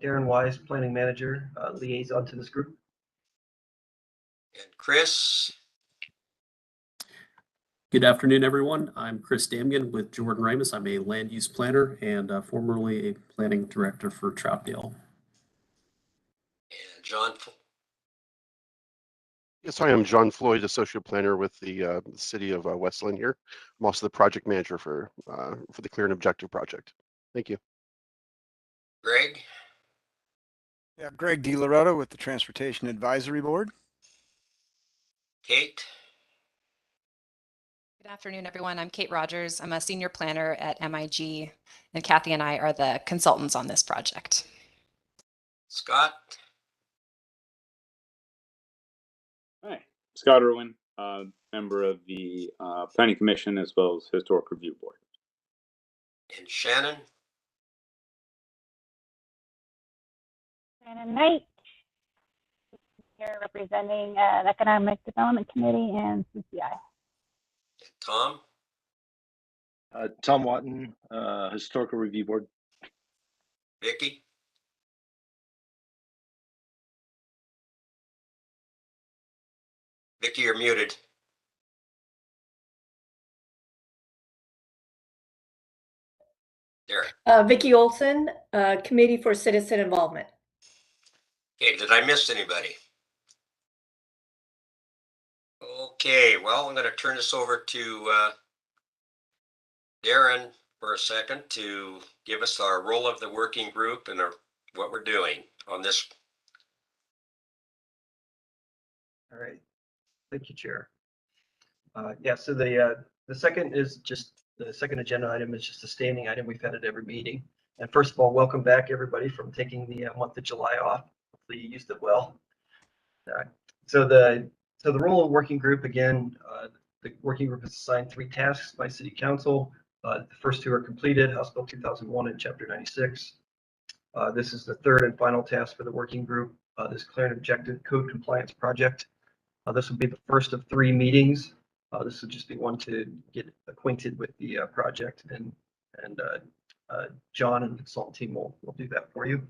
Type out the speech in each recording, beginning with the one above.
Darren Wise, Planning Manager, liaison to this group. And Chris. Good afternoon, everyone. I'm Chris Damgan with Jordan Ramus. I'm a land use planner and formerly a planning director for Troutdale. And John. Yes, hi, I'm John Floyd, Associate Planner with the City of West Linn here. I'm also the project manager for the Clear and Objective project. Thank you. Greg. Yeah, Greg DiLoretto with the Transportation Advisory Board. Kate. Good afternoon, everyone. I'm Kate Rogers. I'm a senior planner at MIG, and Kathy and I are the consultants on this project. Scott. Hi, Scott Irwin, member of the Planning Commission as well as Historic Review Board. And Shannon. Shannon Knight, here representing the Economic Development Committee and CCI. And Tom. Tom Watton, Historical Review Board. Vicky. Vicky, you're muted. There. Vicki Olson, Committee for Citizen Involvement. Okay, did I miss anybody? Okay, well, I'm going to turn this over to Darren for a second to give us our role of the working group and what we're doing on this. All right. Thank you, Chair. Yeah, so the second is just the second agenda item is just a standing item we've had at every meeting. And first of all, welcome back everybody from taking the month of July off. Hopefully you used it well. So the role of working group, again, the working group is assigned 3 tasks by City Council. The first 2 are completed, House Bill 2001 and Chapter 96. This is the third and final task for the working group, this Clear and Objective Code Compliance Project. This will be the first of 3 meetings. This will just be one to get acquainted with the project, and John and the consultant team will do that for you.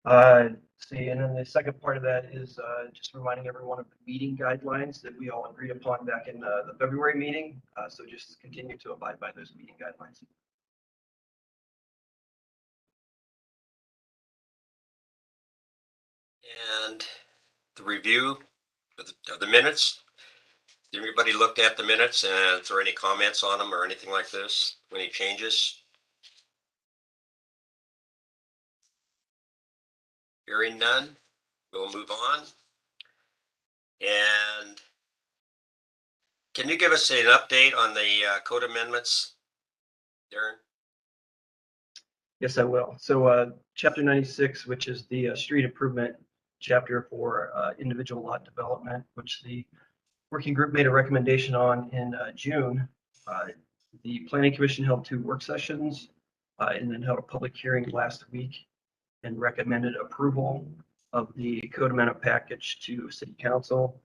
And then the second part of that is just reminding everyone of the meeting guidelines that we all agreed upon back in the February meeting. So just continue to abide by those meeting guidelines. And the review of the minutes. Everybody looked at the minutes, and is there any comments on them or anything like this? Any changes? Hearing none, we'll move on. And can you give us an update on the code amendments, Darren? Yes, I will. So Chapter 96, which is the street improvement chapter for individual lot development, which the working group made a recommendation on in June. The Planning Commission held 2 work sessions and then held a public hearing last week and recommended approval of the code amendment package to City Council.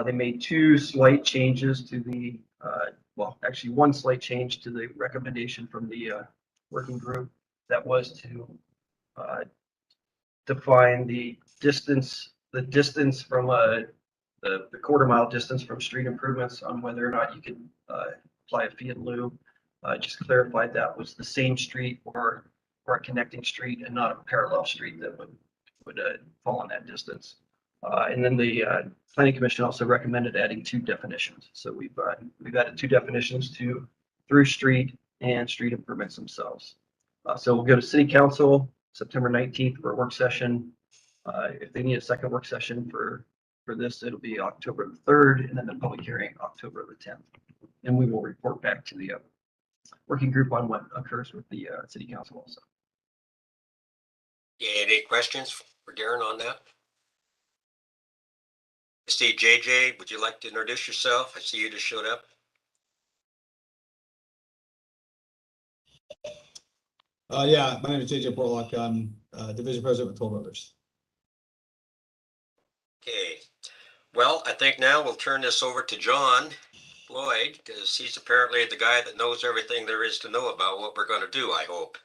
They made 2 slight changes to the, well, actually 1 slight change to the recommendation from the working group. That was to define the distance from the quarter-mile distance from street improvements on whether or not you can apply a fee in lieu. Just clarified that was the same street or a connecting street and not a parallel street that would fall on that distance. And then the Planning Commission also recommended adding 2 definitions. So we've added 2 definitions to through street and street improvements themselves. So we'll go to City Council September 19th for a work session. If they need a second work session for this, it'll be October the 3rd, and then the public hearing October the 10th. And we will report back to the working group on what occurs with the City Council also. Yeah, any questions for Darren on that? I see JJ, would you like to introduce yourself? I see you just showed up. Yeah, my name is JJ Portlock. I'm Division President with Toll Brothers. Okay, well, I think now we'll turn this over to John Floyd, because he's apparently the guy that knows everything there is to know about what we're going to do, I hope.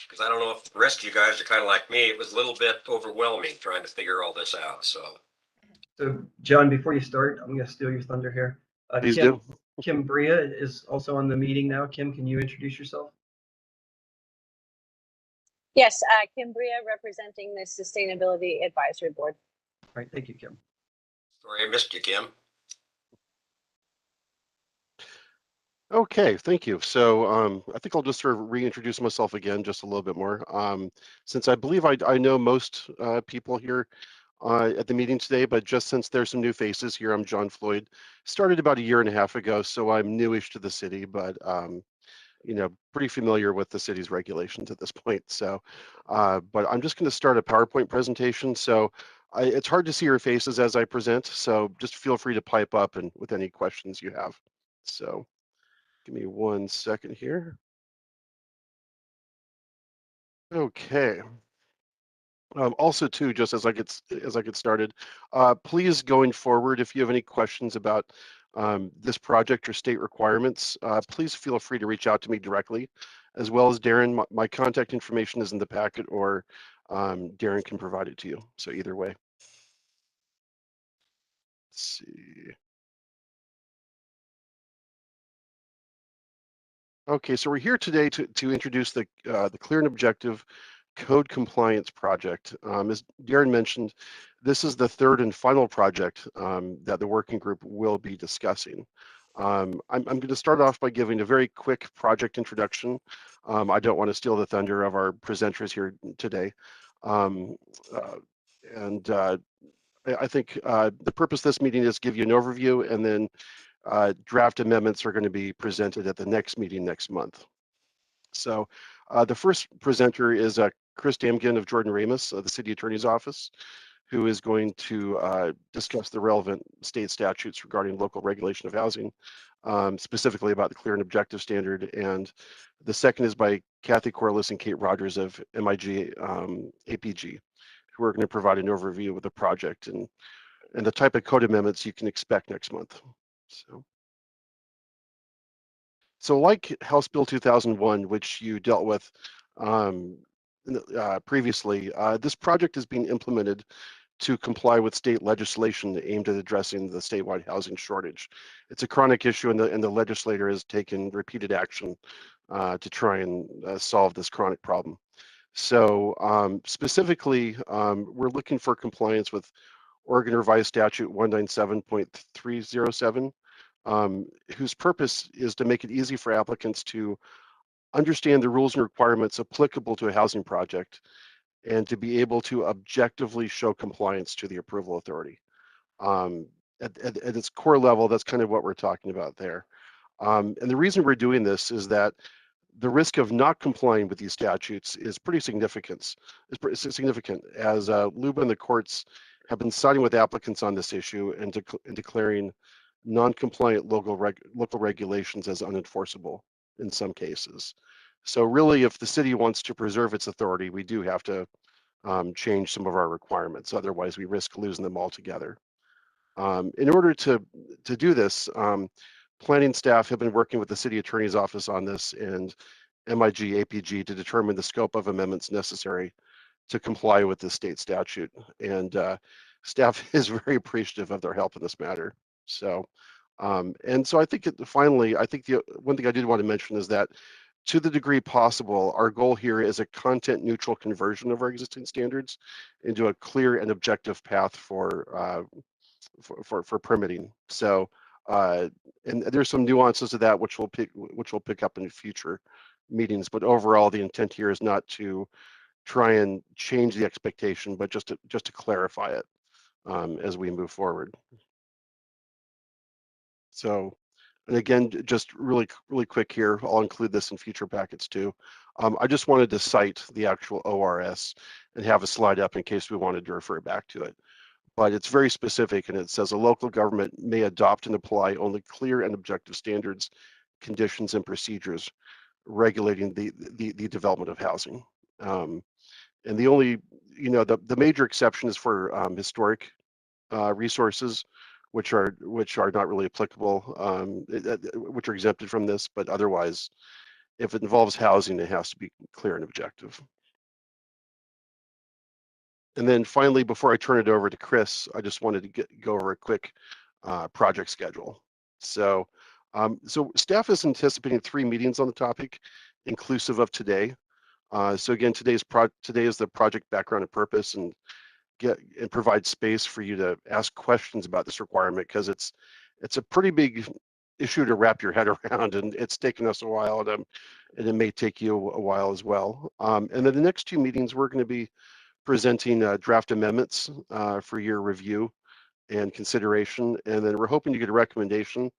because I don't know if the rest of you guys are kind of like me. It was a little bit overwhelming trying to figure all this out. So So, John, before you start, I'm going to steal your thunder here. Please Kim, do. Kim Bria is also on the meeting now. Kim, can you introduce yourself? Yes, Kim Bria, representing the Sustainability Advisory Board. All right, thank you, Kim. sorry I missed you, Kim. Okay, thank you. So I think I'll just sort of reintroduce myself again just a little bit more. Since I believe I know most people here at the meeting today, but just since there's some new faces here, I'm John Floyd. Started about 1.5 years ago, so I'm newish to the city, but pretty familiar with the city's regulations at this point. So, but I'm just going to start a PowerPoint presentation. So it's hard to see your faces as I present, so just feel free to pipe up and with any questions you have. So. Give me 1 second here. Okay. Also, too, just as I get started, please going forward, if you have any questions about this project or state requirements, please feel free to reach out to me directly, as well as Darren. My contact information is in the packet, or Darren can provide it to you. So either way. Let's see. Okay, so we're here today to introduce the Clear and Objective Code Compliance Project. As Darren mentioned, this is the third and final project that the working group will be discussing. I'm going to start off by giving a very quick project introduction. I don't want to steal the thunder of our presenters here today. I think the purpose of this meeting is to give you an overview, and then draft amendments are going to be presented at the next meeting next month. So the first presenter is Chris Damgan of Jordan Ramus, the City Attorney's Office, who is going to discuss the relevant state statutes regarding local regulation of housing, specifically about the Clear and Objective Standard. And the second is by Kathy Corliss and Kate Rogers of MIG APG, who are going to provide an overview of the project and the type of code amendments you can expect next month. So like House Bill 2001, which you dealt with previously, this project is being implemented to comply with state legislation aimed at addressing the statewide housing shortage. It's a chronic issue, and the legislator has taken repeated action to try and solve this chronic problem. So specifically, we're looking for compliance with Oregon Revised Statute 197.307, whose purpose is to make it easy for applicants to understand the rules and requirements applicable to a housing project and to be able to objectively show compliance to the approval authority. At its core level, that's kind of what we're talking about there. And the reason we're doing this is that the risk of not complying with these statutes is pretty significant, as LUBA and the courts have been siding with applicants on this issue and declaring non-compliant local regulations as unenforceable in some cases. So really, if the city wants to preserve its authority, we do have to change some of our requirements. Otherwise, we risk losing them altogether. In order to do this, planning staff have been working with the city attorney's office on this and MIG APG to determine the scope of amendments necessary to comply with the state statute. And staff is very appreciative of their help in this matter. So, and so I think finally, I think the one thing I did want to mention is that to the degree possible, our goal here is a content neutral conversion of our existing standards into a clear and objective path for permitting. So, and there's some nuances to that which we'll pick up in future meetings. But overall, the intent here is not to try and change the expectation, but just to clarify it as we move forward. So, and again, just really quick here, I'll include this in future packets too. I just wanted to cite the actual ORS and have a slide up in case we wanted to refer back to it. But it's very specific, and it says a local government may adopt and apply only clear and objective standards, conditions, and procedures regulating the development of housing. And the only, the major exception is for historic resources, which are not really applicable, which are exempted from this, but otherwise if it involves housing, it has to be clear and objective. And then finally, before I turn it over to Chris, I just wanted to go over a quick project schedule. So, so staff is anticipating 3 meetings on the topic, inclusive of today. So again, today is the project background and purpose, and provide space for you to ask questions about this requirement, because it's a pretty big issue to wrap your head around, and it's taken us a while, and it may take you a while as well. And then the next 2 meetings, we're going to be presenting draft amendments for your review and consideration, and then we're hoping to get a recommendation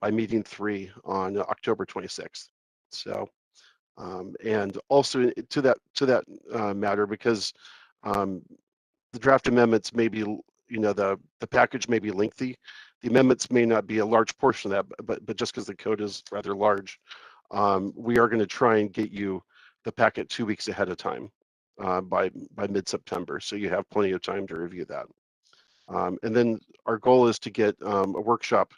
by meeting 3 on October 26th. So, and also to that matter, because the draft amendments may be, the package may be lengthy. The amendments may not be a large portion of that, but just because the code is rather large, we are going to try and get you the packet 2 weeks ahead of time, by mid-September, so you have plenty of time to review that. And then our goal is to get a workshop,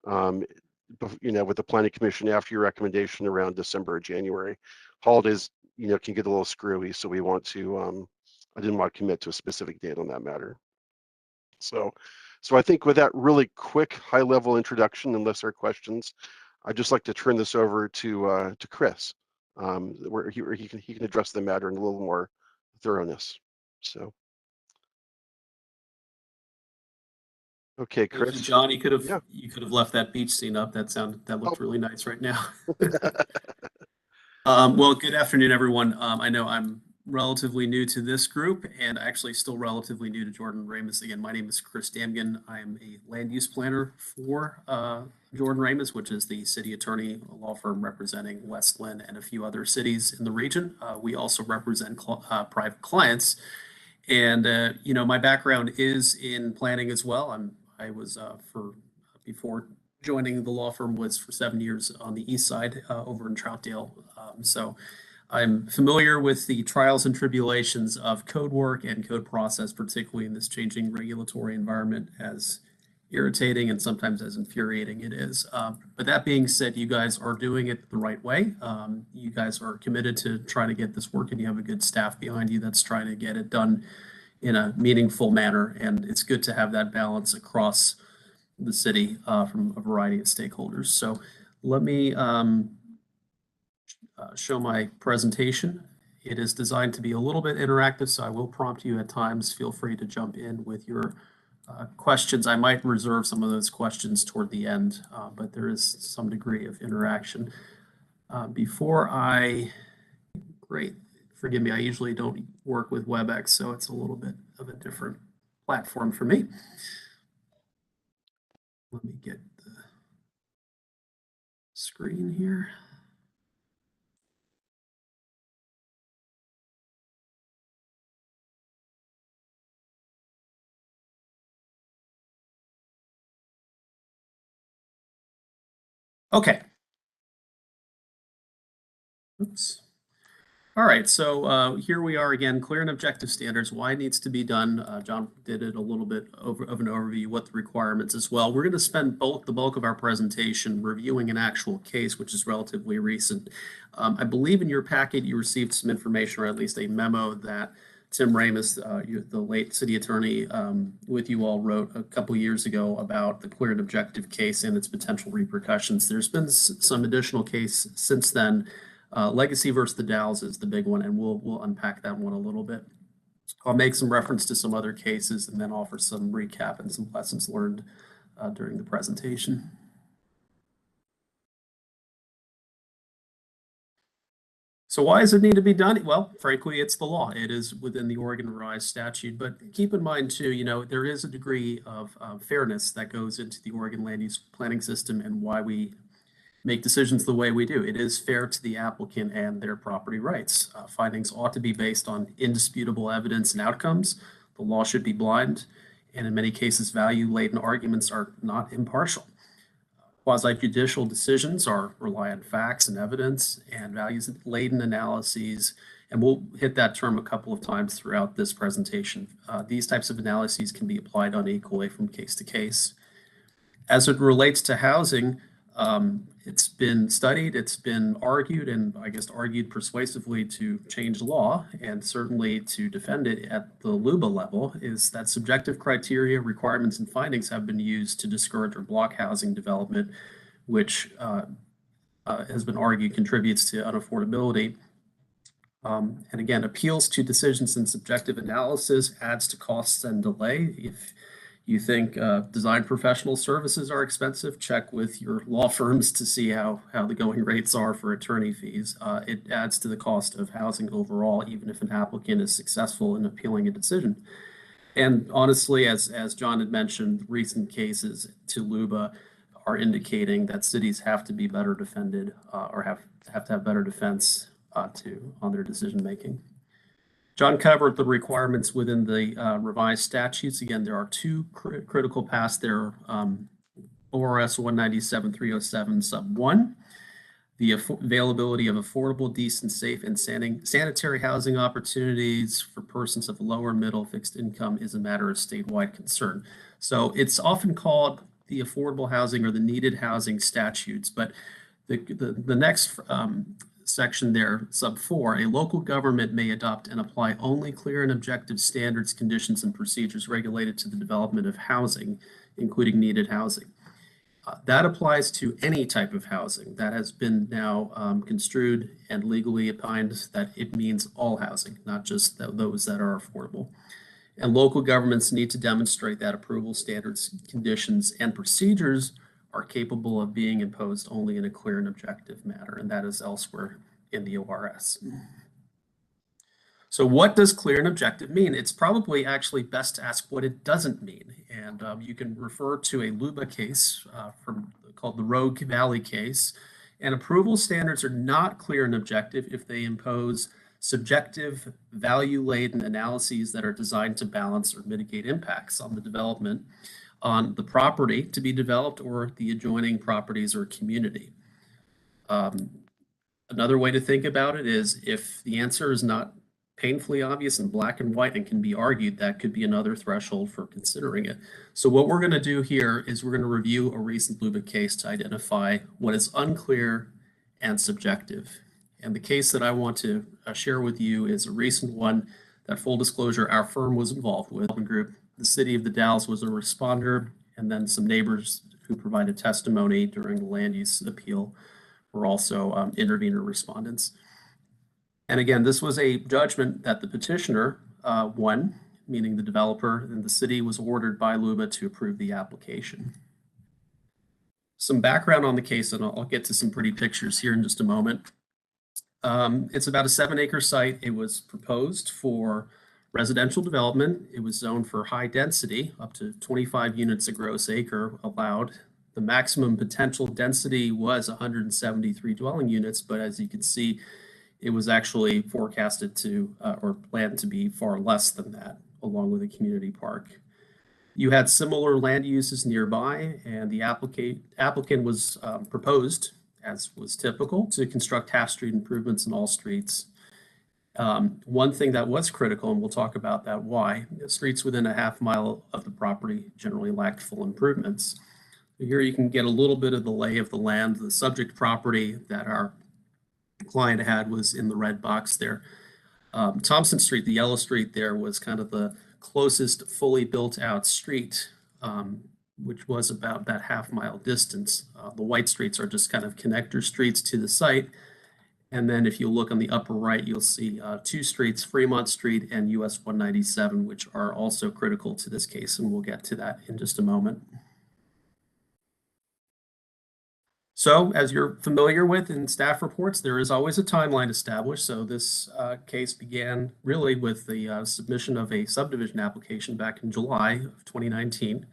with the Planning Commission after your recommendation around December or January. Holidays, can get a little screwy, so we want to. I didn't want to commit to a specific date on that matter. So I think with that really quick, high-level introduction, unless there are questions, I'd just like to turn this over to Chris, where he can address the matter in a little more thoroughness. So, okay, Chris. Thank you, John, you could have left that beach scene up. That looked really nice right now. Well, good afternoon, everyone. I know I'm relatively new to this group, and actually still relatively new to Jordan Ramus. Again, my name is Chris Damgan. I am a land use planner for Jordan Ramus, which is the city attorney law firm representing West Linn and a few other cities in the region. We also represent private clients, and my background is in planning as well. I was before joining the law firm was for 7 years on the east side over in Troutdale. So I'm familiar with the trials and tribulations of code work and code process, particularly in this changing regulatory environment, as irritating and sometimes as infuriating it is. But that being said, you guys are doing it the right way. You guys are committed to trying to get this work, and you have a good staff behind you that's trying to get it done in a meaningful manner. And it's good to have that balance across the city from a variety of stakeholders. So let me show my presentation. It is designed to be a little bit interactive, so I will prompt you at times. Feel free to jump in with your questions. I might reserve some of those questions toward the end, but there is some degree of interaction. Great, forgive me, I usually don't work with WebEx, so it's a little bit of a different platform for me. Let me get the screen here. Okay. Oops. All right, so here we are again, clear and objective standards, why it needs to be done. John did it a little bit of an overview, what the requirements as well. We're going to spend the bulk of our presentation reviewing an actual case, which is relatively recent. I believe in your packet you received some information, or at least a memo that Tim Ramus, the late city attorney with you all, wrote a couple years ago about the clear and objective case and its potential repercussions. There's been some additional case since then. Legacy versus the Dalles is the big one, and we'll unpack that one a little bit. I'll make some reference to some other cases and then offer some recap and some lessons learned during the presentation. So why does it need to be done? Well, frankly, it's the law. It is within the Oregon Revised Statute, but keep in mind too, there is a degree of fairness that goes into the Oregon land use planning system and why we make decisions the way we do. It is fair to the applicant and their property rights. Findings ought to be based on indisputable evidence and outcomes. The law should be blind, and in many cases, value-laden arguments are not impartial. Quasi-judicial decisions rely on facts and evidence and values-laden analyses, and we'll hit that term a couple of times throughout this presentation. These types of analyses can be applied unequally from case to case. As it relates to housing, It's been studied, it's been argued, and I guess argued persuasively to change law, and certainly to defend it at the LUBA level, is that subjective criteria, requirements, and findings have been used to discourage or block housing development, which has been argued contributes to unaffordability. And again, appeals to decisions and subjective analysis adds to costs and delay. If you think design professional services are expensive, check with your law firms to see how the going rates are for attorney fees. It adds to the cost of housing overall, even if an applicant is successful in appealing a decision. And honestly, as John had mentioned, recent cases to LUBA are indicating that cities have to be better defended or have to have better defense on their decision making. John covered the requirements within the revised statutes. Again, there are two critical paths there. ORS 197.307 sub 1, the availability of affordable, decent, safe, and sanitary housing opportunities for persons of lower, middle, fixed income is a matter of statewide concern. So it's often called the affordable housing or the needed housing statutes, but the next section there, sub 4, a local government may adopt and apply only clear and objective standards, conditions, and procedures related to the development of housing, including needed housing. That applies to any type of housing. That has been now construed and legally opined that it means all housing, not just those that are affordable. And local governments need to demonstrate that approval standards, conditions, and procedures are capable of being imposed only in a clear and objective manner, and that is elsewhere in the ORS. So what does clear and objective mean? It's probably actually best to ask what it doesn't mean. And you can refer to a LUBA case called the Rogue Valley case. And approval standards are not clear and objective if they impose subjective, value-laden analyses that are designed to balance or mitigate impacts on the development on the property to be developed or the adjoining properties or community. Another way to think about it is if the answer is not painfully obvious and black and white and can be argued, that could be another threshold for considering it. So what we're going to do here is we're going to review a recent LUBA case to identify what is unclear and subjective. And the case that I want to share with you is a recent one that, full disclosure, our firm was involved with. The city of the Dalles was a responder, and then some neighbors who provided testimony during the land use appeal were also intervener respondents. And again, this was a judgment that the petitioner won, meaning the developer, and the city was ordered by LUBA to approve the application. Some background on the case, and I'll get to some pretty pictures here in just a moment. It's about a 7-acre site. It was proposed for residential development. It was zoned for high density, up to 25 units a gross acre allowed. The maximum potential density was 173 dwelling units, but as you can see, it was actually forecasted to or planned to be far less than that, along with a community park. You had similar land uses nearby, and the applicant was proposed, as was typical, to construct half-street improvements in all streets. One thing that was critical, and we'll talk about that why, streets within a half mile of the property generally lacked full improvements. Here you can get a little bit of the lay of the land. The subject property that our client had was in the red box there. Thompson Street, the yellow street there, was kind of the closest fully built out street, which was about that half-mile distance. The white streets are just kind of connector streets to the site. And then if you look on the upper right, you'll see two streets, Fremont Street and US 197, which are also critical to this case, and we'll get to that in just a moment. So as you're familiar with in staff reports, there is always a timeline established. So this case began really with the submission of a subdivision application back in July of 2019.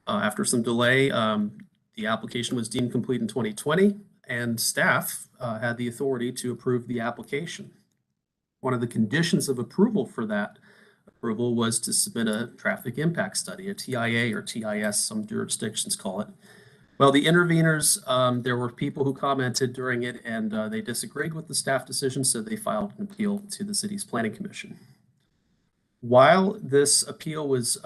After some delay, the application was deemed complete in 2020, and staff had the authority to approve the application. One of the conditions of approval for that approval was to submit a traffic impact study, a TIA or TIS, some jurisdictions call it. Well, the interveners, there were people who commented during it, and they disagreed with the staff decision, so they filed an appeal to the city's planning commission. While this appeal was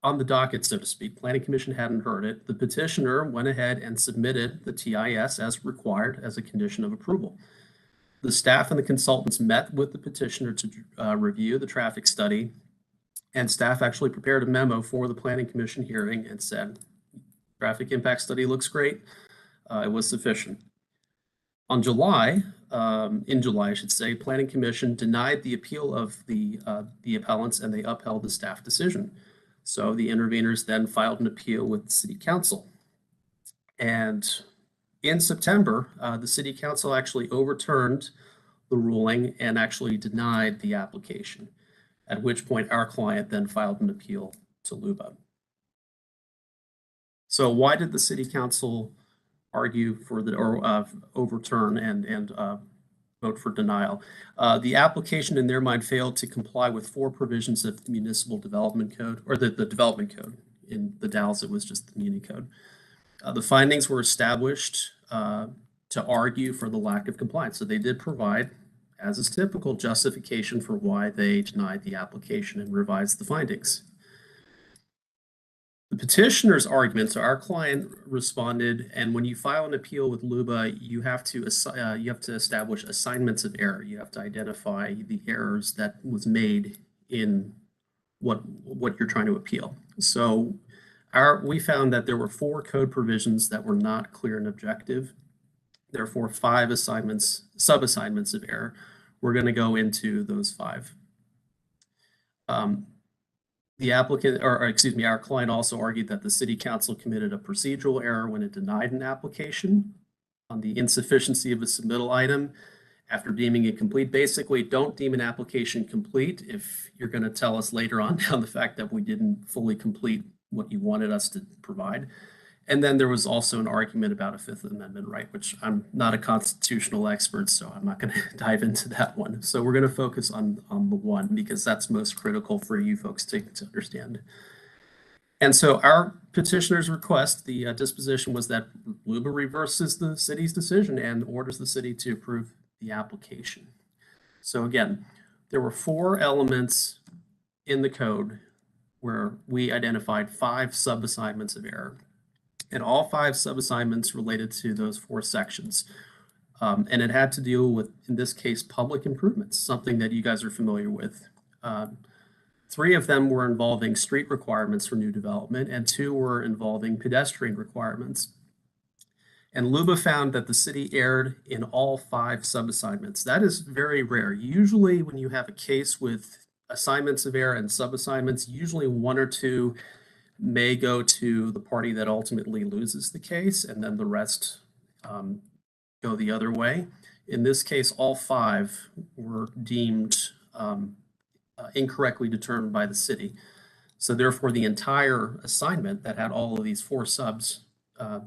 on the docket, so to speak. Planning Commission hadn't heard it. The petitioner went ahead and submitted the TIS as required as a condition of approval. The staff and the consultants met with the petitioner to review the traffic study, and staff actually prepared a memo for the Planning Commission hearing and said, traffic impact study looks great. It was sufficient. In July, I should say, Planning Commission denied the appeal of the appellants, and they upheld the staff decision. So the interveners then filed an appeal with the City Council. And in September, the City Council actually overturned the ruling and actually denied the application, at which point our client then filed an appeal to LUBA. So why did the City Council argue for overturn and vote for denial? The application in their mind failed to comply with 4 provisions of the Municipal Development Code, or the Development Code. In the Dalles, it was just the Muni Code. The findings were established to argue for the lack of compliance. So they did provide, as is typical, justification for why they denied the application and revised the findings. The petitioner's argument, so our client responded, and when you file an appeal with LUBA, you have to establish assignments of error. You have to identify the errors that was made in what you're trying to appeal. So we found that there were 4 code provisions that were not clear and objective. Therefore, 5 sub-assignments of error. We're going to go into those 5. The applicant, or excuse me, our client also argued that the City Council committed a procedural error when it denied an application on the insufficiency of a submittal item after deeming it complete. Basically, don't deem an application complete if you're going to tell us later on down the fact that we didn't fully complete what you wanted us to provide. And then there was also an argument about a Fifth Amendment right, which I'm not a constitutional expert, so I'm not going to dive into that one. So we're going to focus on the one, because that's most critical for you folks to understand. And so our petitioner's request, the disposition was that LUBA reverses the city's decision and orders the city to approve the application. So again, there were 4 elements in the code where we identified 5 sub-assignments of error. And all 5 sub-assignments related to those 4 sections. And it had to deal with, in this case, public improvements, something that you guys are familiar with. 3 of them were involving street requirements for new development, and 2 were involving pedestrian requirements. And LUBA found that the city erred in all 5 sub-assignments. That is very rare. Usually when you have a case with assignments of error and sub-assignments, usually 1 or 2 may go to the party that ultimately loses the case, and then the rest go the other way. In this case, all 5 were deemed incorrectly determined by the city. So therefore, the entire assignment that had all of these 4 subs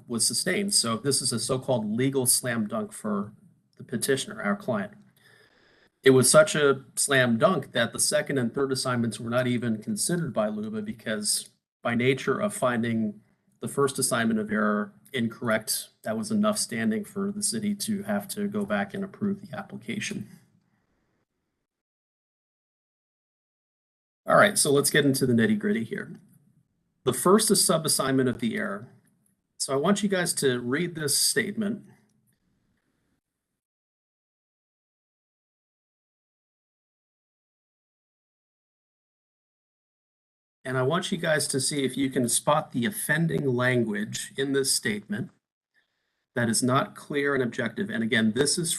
was sustained. So this is a so-called legal slam dunk for the petitioner, our client. It was such a slam dunk that the second and third assignments were not even considered by LUBA, because by nature of finding the first assignment of error incorrect, that was enough standing for the city to have to go back and approve the application. All right, so let's get into the nitty-gritty here. The first is sub-assignment of the error. So I want you guys to read this statement. And I want you guys to see if you can spot the offending language in this statement that is not clear and objective. And again, this is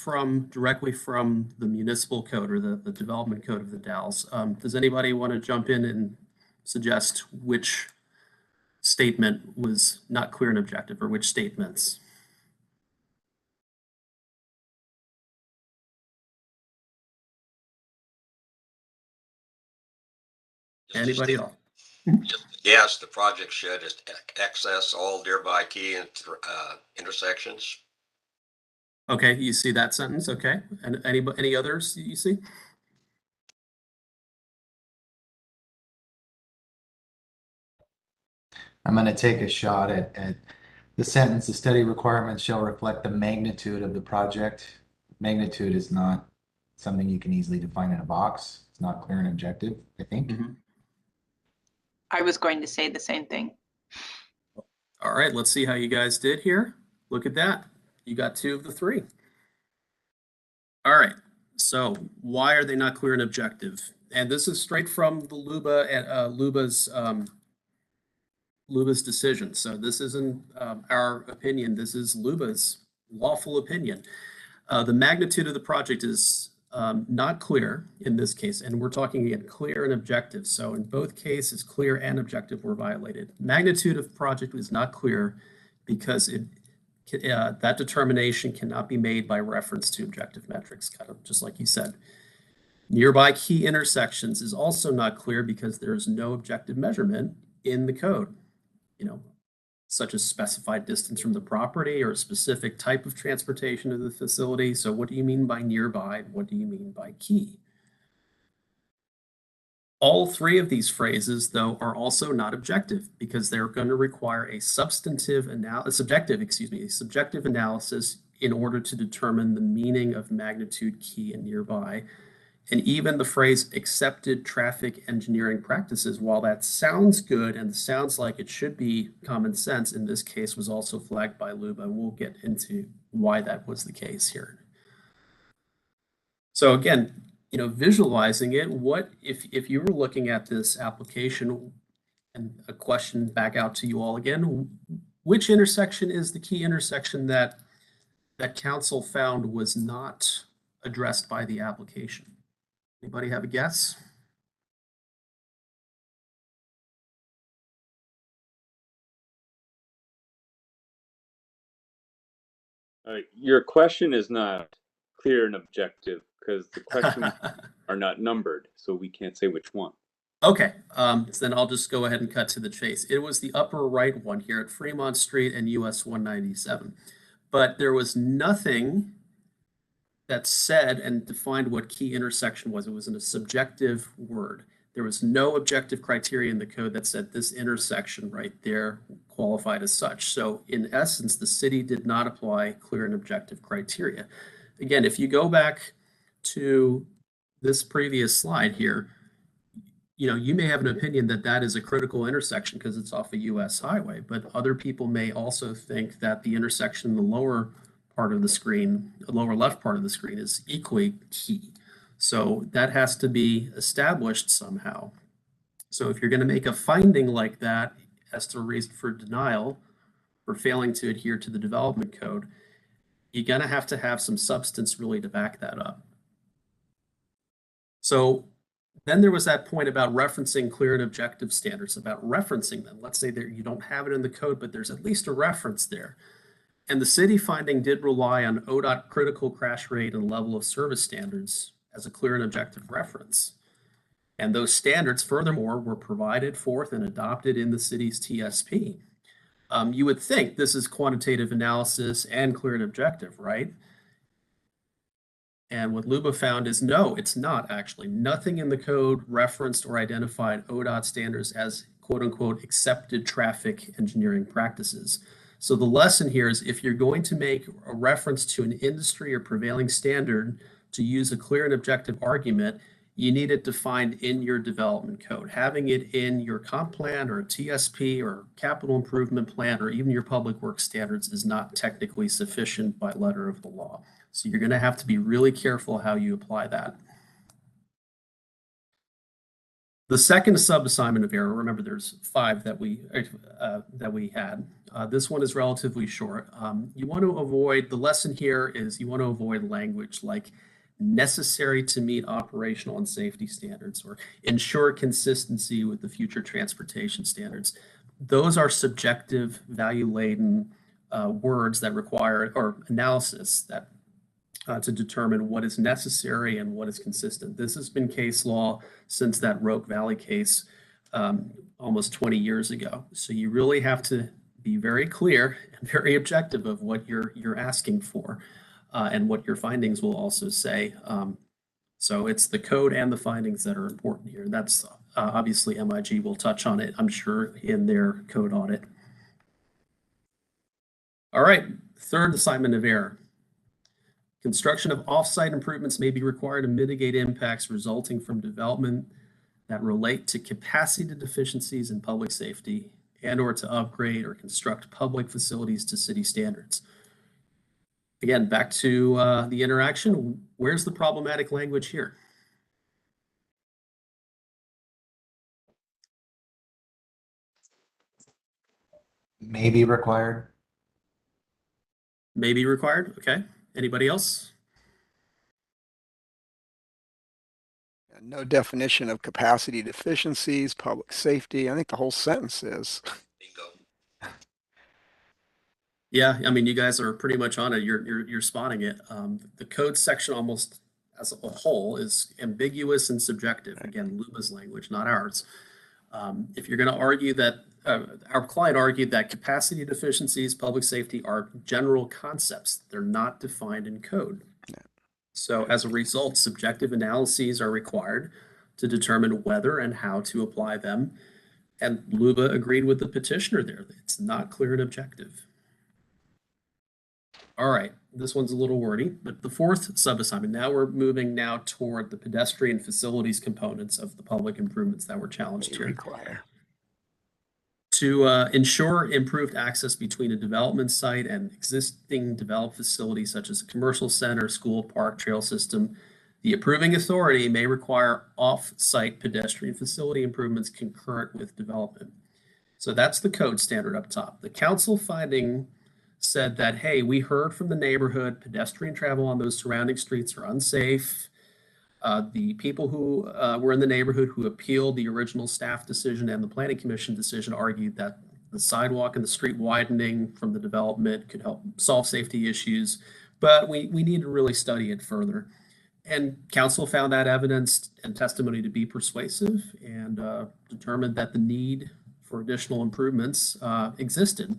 directly from the municipal code, or the development code of the Dalles. Does anybody want to jump in and suggest which statement was not clear and objective, or which statements? Anybody else? Yes, the project should access all nearby key intersections. Okay, you see that sentence, okay. And any others you see? I'm going to take a shot at the sentence. The study requirements shall reflect the magnitude of the project. Magnitude is not something you can easily define in a box. It's not clear and objective, I think. I was going to say the same thing. All right, let's see how you guys did here. Look at that. You got 2 of the 3. All right, so why are they not clear and objective? And this is straight from the LUBA's decision. So this isn't our opinion. This is LUBA's lawful opinion. The magnitude of the project is not clear in this case, and we're talking again clear and objective. So in both cases, clear and objective were violated. Magnitude of project is not clear because that determination cannot be made by reference to objective metrics, kind of just like you said. Nearby key intersections is also not clear because there is no objective measurement in the code, such as specified distance from the property or a specific type of transportation to the facility. So what do you mean by nearby? What do you mean by key? All 3 of these phrases, though, are also not objective because they're going to require a subjective analysis in order to determine the meaning of magnitude, key, and nearby. And even the phrase accepted traffic engineering practices, while that sounds good and sounds like it should be common sense, in this case was also flagged by LUBA. We'll get into why that was the case here. So again, visualizing it, what if you were looking at this application, and a question back out to you all again, which intersection is the key intersection that council found was not addressed by the application? Anybody have a guess? Your question is not clear and objective because the questions are not numbered, so we can't say which one. Okay, so then I'll just go ahead and cut to the chase. It was the upper right one here at Fremont Street and US 197. But there was nothing that said and defined what key intersection was. It was in a subjective word. There was no objective criteria in the code that said this intersection right there qualified as such. So in essence, the city did not apply clear and objective criteria. Again, if you go back to this previous slide here, you may have an opinion that that is a critical intersection because it's off a US highway, but other people may also think that the intersection in the lower part of the screen, the lower left part of the screen, is equally key. So that has to be established somehow. So if you're going to make a finding like that as to a reason for denial for failing to adhere to the development code, you're going to have some substance really to back that up. So then there was that point about referencing clear and objective standards, about referencing them. Let's say that you don't have it in the code, but there's at least a reference there. And the city finding did rely on ODOT critical crash rate and level of service standards as a clear and objective reference. And those standards, furthermore, were provided forth and adopted in the city's TSP. You would think this is quantitative analysis and clear and objective, right? And what LUBA found is no, it's not actually. Nothing in the code referenced or identified ODOT standards as quote unquote accepted traffic engineering practices. So the lesson here is if you're going to make a reference to an industry or prevailing standard to use a clear and objective argument, you need it defined in your development code. Having it in your comp plan or TSP or capital improvement plan or even your public works standards is not technically sufficient by letter of the law. So you're going to have to be really careful how you apply that. The second sub-assignment of error, remember there's 5 that we had. This one is relatively short. You want to avoid, the lesson here is you want to avoid language like necessary to meet operational and safety standards or ensure consistency with the future transportation standards. Those are subjective, value-laden words that require, or analysis that to determine what is necessary and what is consistent. This has been case law since that Roque Valley case almost 20 years ago. So you really have to be very clear and very objective of what you're asking for and what your findings will also say. So it's the code and the findings that are important here. That's obviously MIG will touch on it, I'm sure, in their code audit. All right, third assignment of error. Construction of off-site improvements may be required to mitigate impacts resulting from development that relate to capacity deficiencies in public safety and or to upgrade or construct public facilities to city standards. Again, back to the interaction. Where's the problematic language here? May be required. May be required. Okay. Anybody else? No definition of capacity deficiencies, public safety. I think the whole sentence is. Bingo. Yeah, I mean, you guys are pretty much on it. You're spotting it. The code section almost as a whole is ambiguous and subjective. Again, LUMA's language, not ours. If you're going to argue that our client argued that capacity deficiencies, public safety are general concepts. They're not defined in code. So as a result, subjective analyses are required to determine whether and how to apply them. And LUBA agreed with the petitioner there. It's not clear and objective. All right, this one's a little wordy, but the fourth sub-assignment, now we're moving now toward the pedestrian facilities components of the public improvements that were challenged here. To ensure improved access between a development site and existing developed facilities such as a commercial center, school, park, trail system, the approving authority may require off-site pedestrian facility improvements concurrent with development. So that's the code standard up top. The council finding said that, hey, we heard from the neighborhood, pedestrian travel on those surrounding streets are unsafe. The people who were in the neighborhood who appealed the original staff decision and the planning commission decision argued that the sidewalk and the street widening from the development could help solve safety issues, but we need to really study it further. And council found that evidence and testimony to be persuasive and determined that the need for additional improvements existed.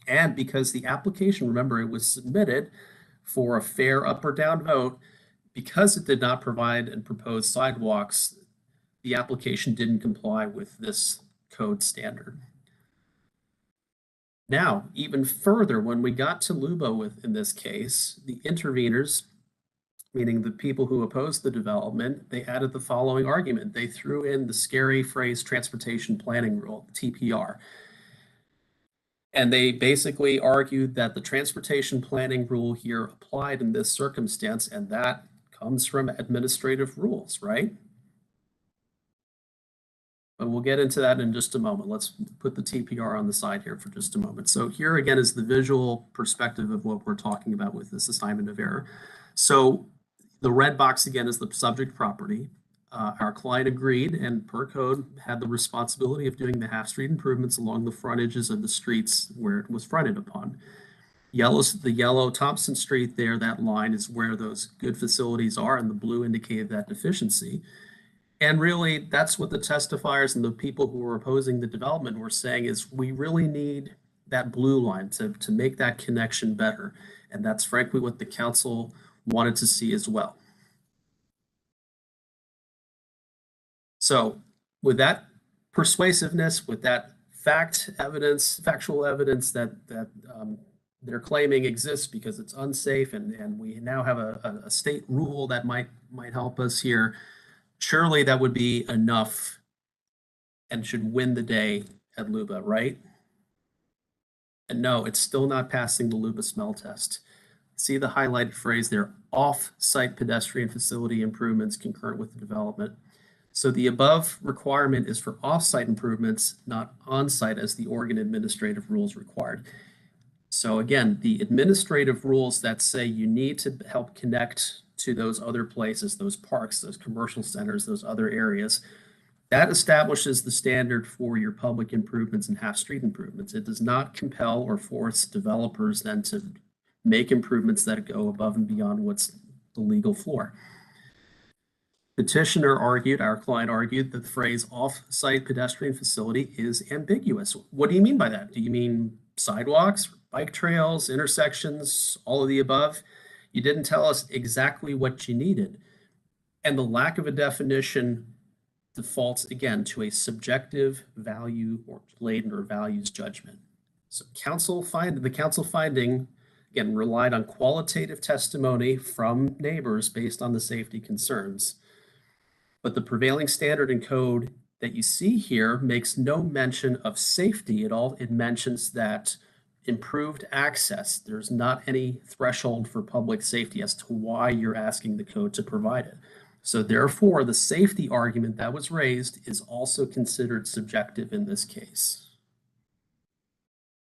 And because the application, remember, it was submitted for a fair up or down vote, because it did not provide and propose sidewalks, the application didn't comply with this code standard. Now, even further, when we got to LUBA in this case, the interveners, meaning the people who opposed the development, they added the following argument. They threw in the scary phrase transportation planning rule, TPR. And they basically argued that the transportation planning rule here applied in this circumstance, and that comes from administrative rules, right? But we'll get into that in just a moment. Let's put the TPR on the side here for just a moment. So here again is the visual perspective of what we're talking about with this assignment of error. So the red box again is the subject property. Our client agreed and per code had the responsibility of doing the half-street improvements along the frontages of the streets where it was fronted upon. The yellow Thompson Street there, that line is where those good facilities are, and the blue indicated that deficiency. And really, that's what the testifiers and the people who were opposing the development were saying is we really need that blue line to make that connection better. And that's frankly what the council wanted to see as well. So with that persuasiveness, with that factual evidence that they're claiming exists because it's unsafe, and we now have a state rule that might help us here, surely that would be enough and should win the day at LUBA, right? And no, it's still not passing the LUBA smell test. See the highlighted phrase there, off-site pedestrian facility improvements concurrent with the development. So the above requirement is for off-site improvements, not on-site as the Oregon administrative rules required. So again, the administrative rules that say you need to help connect to those other places, those parks, those commercial centers, those other areas, that establishes the standard for your public improvements and half-street improvements. It does not compel or force developers then to make improvements that go above and beyond what's the legal floor. Petitioner argued, our client argued, that the phrase off-site pedestrian facility is ambiguous. What do you mean by that? Do you mean sidewalks, bike trails, intersections, all of the above? You didn't tell us exactly what you needed. And the lack of a definition defaults again to a subjective value or laden or values judgment. So the council finding again relied on qualitative testimony from neighbors based on the safety concerns. But the prevailing standard and code that you see here makes no mention of safety at all. It mentions that improved access, there's not any threshold for public safety as to why you're asking the code to provide it. So therefore, the safety argument that was raised is also considered subjective in this case.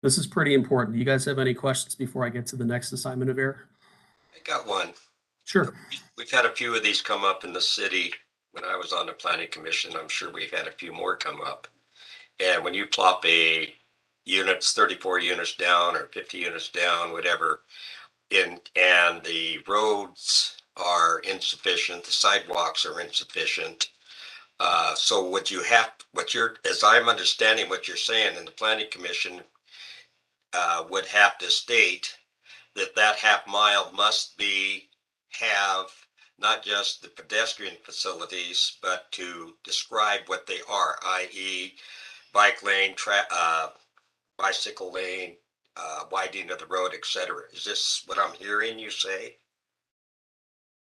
This is pretty important. Do you guys have any questions before I get to the next assignment of error? I got one. Sure. We've had a few of these come up in the city when I was on the planning commission. I'm sure we've had a few more come up. And when you plop a units, 34 units down or 50 units down, whatever, and the roads are insufficient, the sidewalks are insufficient. So as I'm understanding what you're saying, and the planning commission would have to state that half mile must have not just the pedestrian facilities, but to describe what they are, i.e. bike lane, bicycle lane, widening of the road, etc. Is this what I'm hearing you say?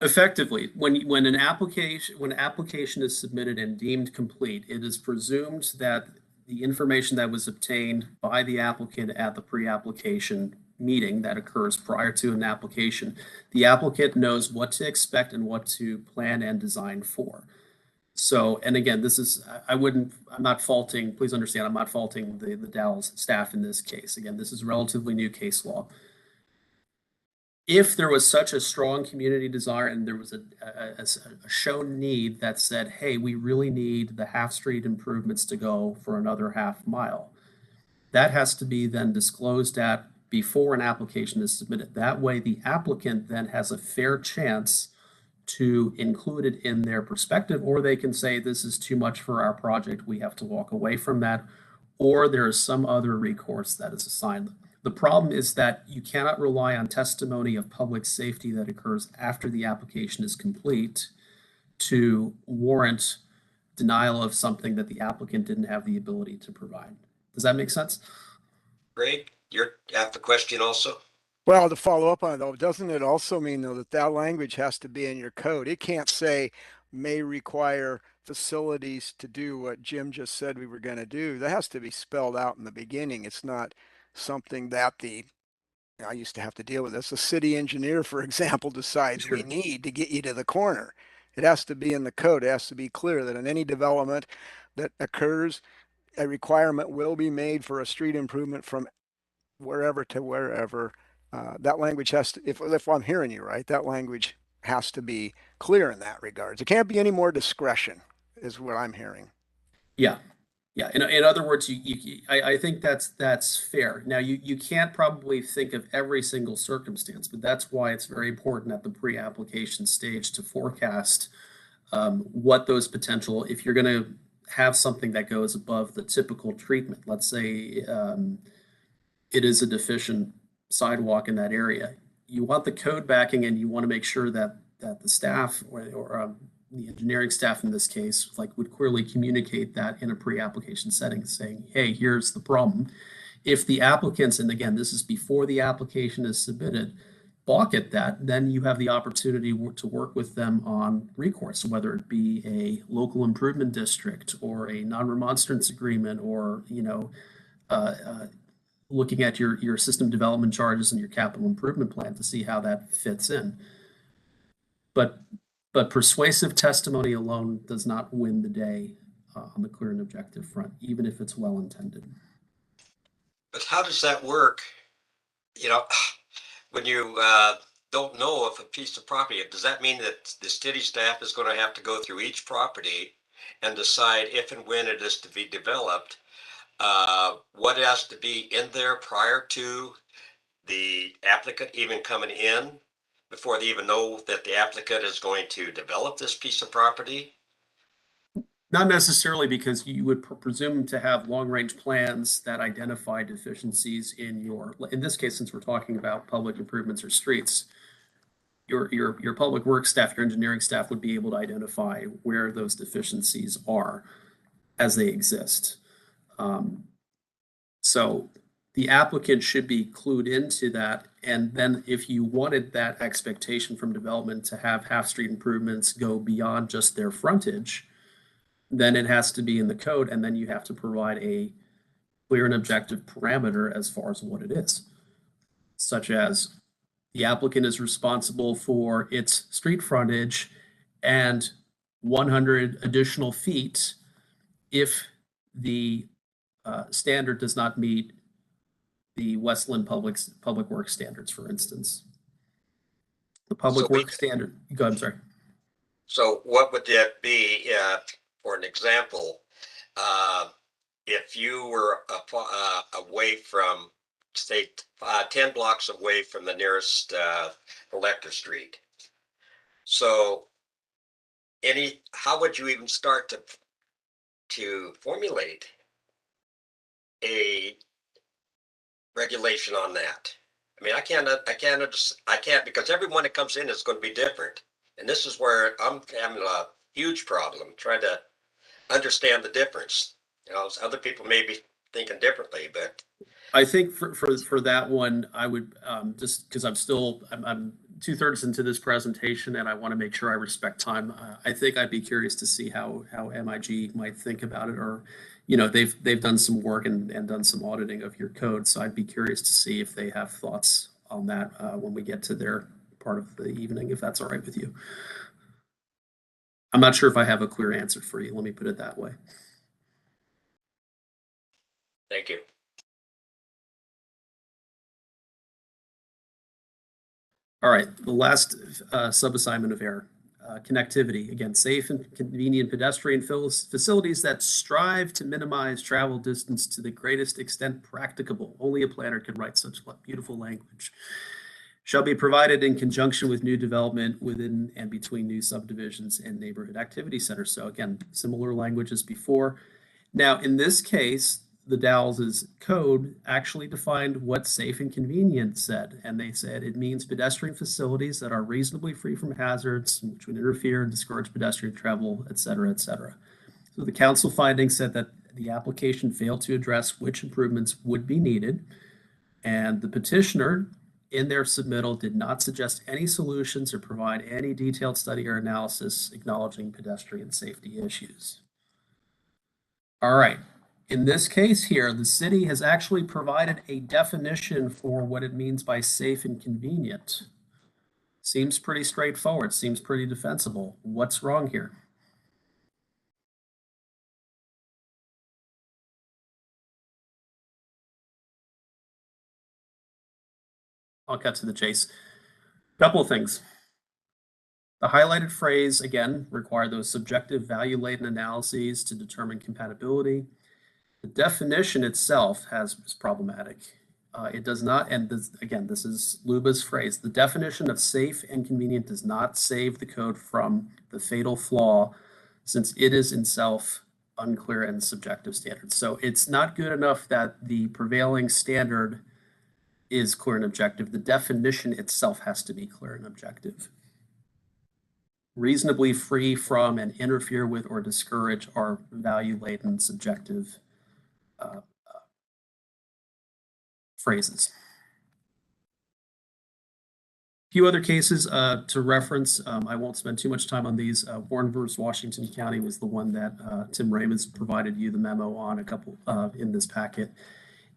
Effectively, when an application is submitted and deemed complete, it is presumed that the information that was obtained by the applicant at the pre-application meeting that occurs prior to an application, the applicant knows what to expect and what to plan and design for. So, and again, this is, I'm not faulting, please understand, I'm not faulting the Dallas staff in this case. Again, this is relatively new case law. If there was such a strong community desire and there was a shown need that said, hey, we really need the half street improvements to go for another half mile, that has to be then disclosed at before an application is submitted. That way, the applicant then has a fair chance to include it in their perspective, or they can say, this is too much for our project, we have to walk away from that, or there is some other recourse that is assigned. The problem is that you cannot rely on testimony of public safety that occurs after the application is complete to warrant denial of something that the applicant didn't have the ability to provide. Does that make sense? Greg, you have the question also? Well, to follow up on it though, doesn't it also mean though that language has to be in your code? It can't say may require facilities to do what Jim just said we were going to do. That has to be spelled out in the beginning. It's not something that I used to have to deal with this. The city engineer, for example, decides we need to get you to the corner. It has to be in the code. It has to be clear that in any development that occurs, a requirement will be made for a street improvement from wherever to wherever. That language has to, if I'm hearing you right, that language has to be clear in that regards. It can't be any more discretion, is what I'm hearing. Yeah. Yeah, in other words, I think that's fair. Now, you can't probably think of every single circumstance, but that's why it's very important at the pre-application stage to forecast what those potential, if you're going to have something that goes above the typical treatment, let's say it is a deficient sidewalk in that area, you want the code backing and you want to make sure that the staff or the engineering staff in this case, would clearly communicate that in a pre-application setting, saying, hey, here's the problem. If the applicants, and again, this is before the application is submitted, balk at that, then you have the opportunity to work with them on recourse, whether it be a local improvement district or a non-remonstrance agreement, or, looking at your system development charges and your capital improvement plan to see how that fits in. But persuasive testimony alone does not win the day on the clear and objective front, even if it's well intended. But how does that work? When you don't know if a piece of property, does that mean that the city staff is going to have to go through each property and decide if and when it is to be developed, what has to be in there prior to the applicant even coming in, before they even know that the applicant is going to develop this piece of property? Not necessarily, because you would presume to have long-range plans that identify deficiencies in this case, since we're talking about public improvements or streets, your public works staff, your engineering staff would be able to identify where those deficiencies are as they exist. So the applicant should be clued into that. And then if you wanted that expectation from development to have half street improvements go beyond just their frontage, then it has to be in the code, and then you have to provide a clear and objective parameter as far as what it is, such as the applicant is responsible for its street frontage and 100 additional feet if the standard does not meet the Westland Public Works standards, for instance. The Public Works standard, go ahead, I'm sorry. So what would that be, for an example, if you were away from, say, 10 blocks away from the nearest collector street? So how would you even start to formulate a regulation on that? I mean, I can't because everyone that comes in is going to be different. And this is where I'm having a huge problem trying to understand the difference. You know, other people may be thinking differently, but I think for that one, I would just because I'm 2/3 into this presentation and I want to make sure I respect time. I think I'd be curious to see how MIG might think about it, or they've done some work and done some auditing of your code, so I'd be curious to see if they have thoughts on that when we get to their part of the evening, if that's all right with you. I'm not sure if I have a clear answer for you. Let me put it that way. Thank you. All right, the last sub-assignment of error. Connectivity, again, safe and convenient pedestrian facilities that strive to minimize travel distance to the greatest extent practicable. Only a planner can write such beautiful language. Shall be provided in conjunction with new development within and between new subdivisions and neighborhood activity centers. So again, similar language as before. Now, in this case, the Dowell's code actually defined what safe and convenient said, and they said it means pedestrian facilities that are reasonably free from hazards, which would interfere and discourage pedestrian travel, et cetera, et cetera. So the council findings said that the application failed to address which improvements would be needed, and the petitioner in their submittal did not suggest any solutions or provide any detailed study or analysis acknowledging pedestrian safety issues. All right. In this case here, the city has actually provided a definition for what it means by safe and convenient. Seems pretty straightforward, seems pretty defensible. What's wrong here? I'll cut to the chase. Couple of things. The highlighted phrase, again, require those subjective value-laden analyses to determine compatibility. The definition itself is problematic. It does not, and this is Luba's phrase, the definition of safe and convenient does not save the code from the fatal flaw, since it is in itself unclear and subjective standards. So it's not good enough that the prevailing standard is clear and objective. The definition itself has to be clear and objective. Reasonably free from and interfere with or discourage are value-laden subjective phrases. A few other cases to reference. I won't spend too much time on these. Warren versus Washington County was the one that Tim Raymond's provided you the memo on a couple in this packet.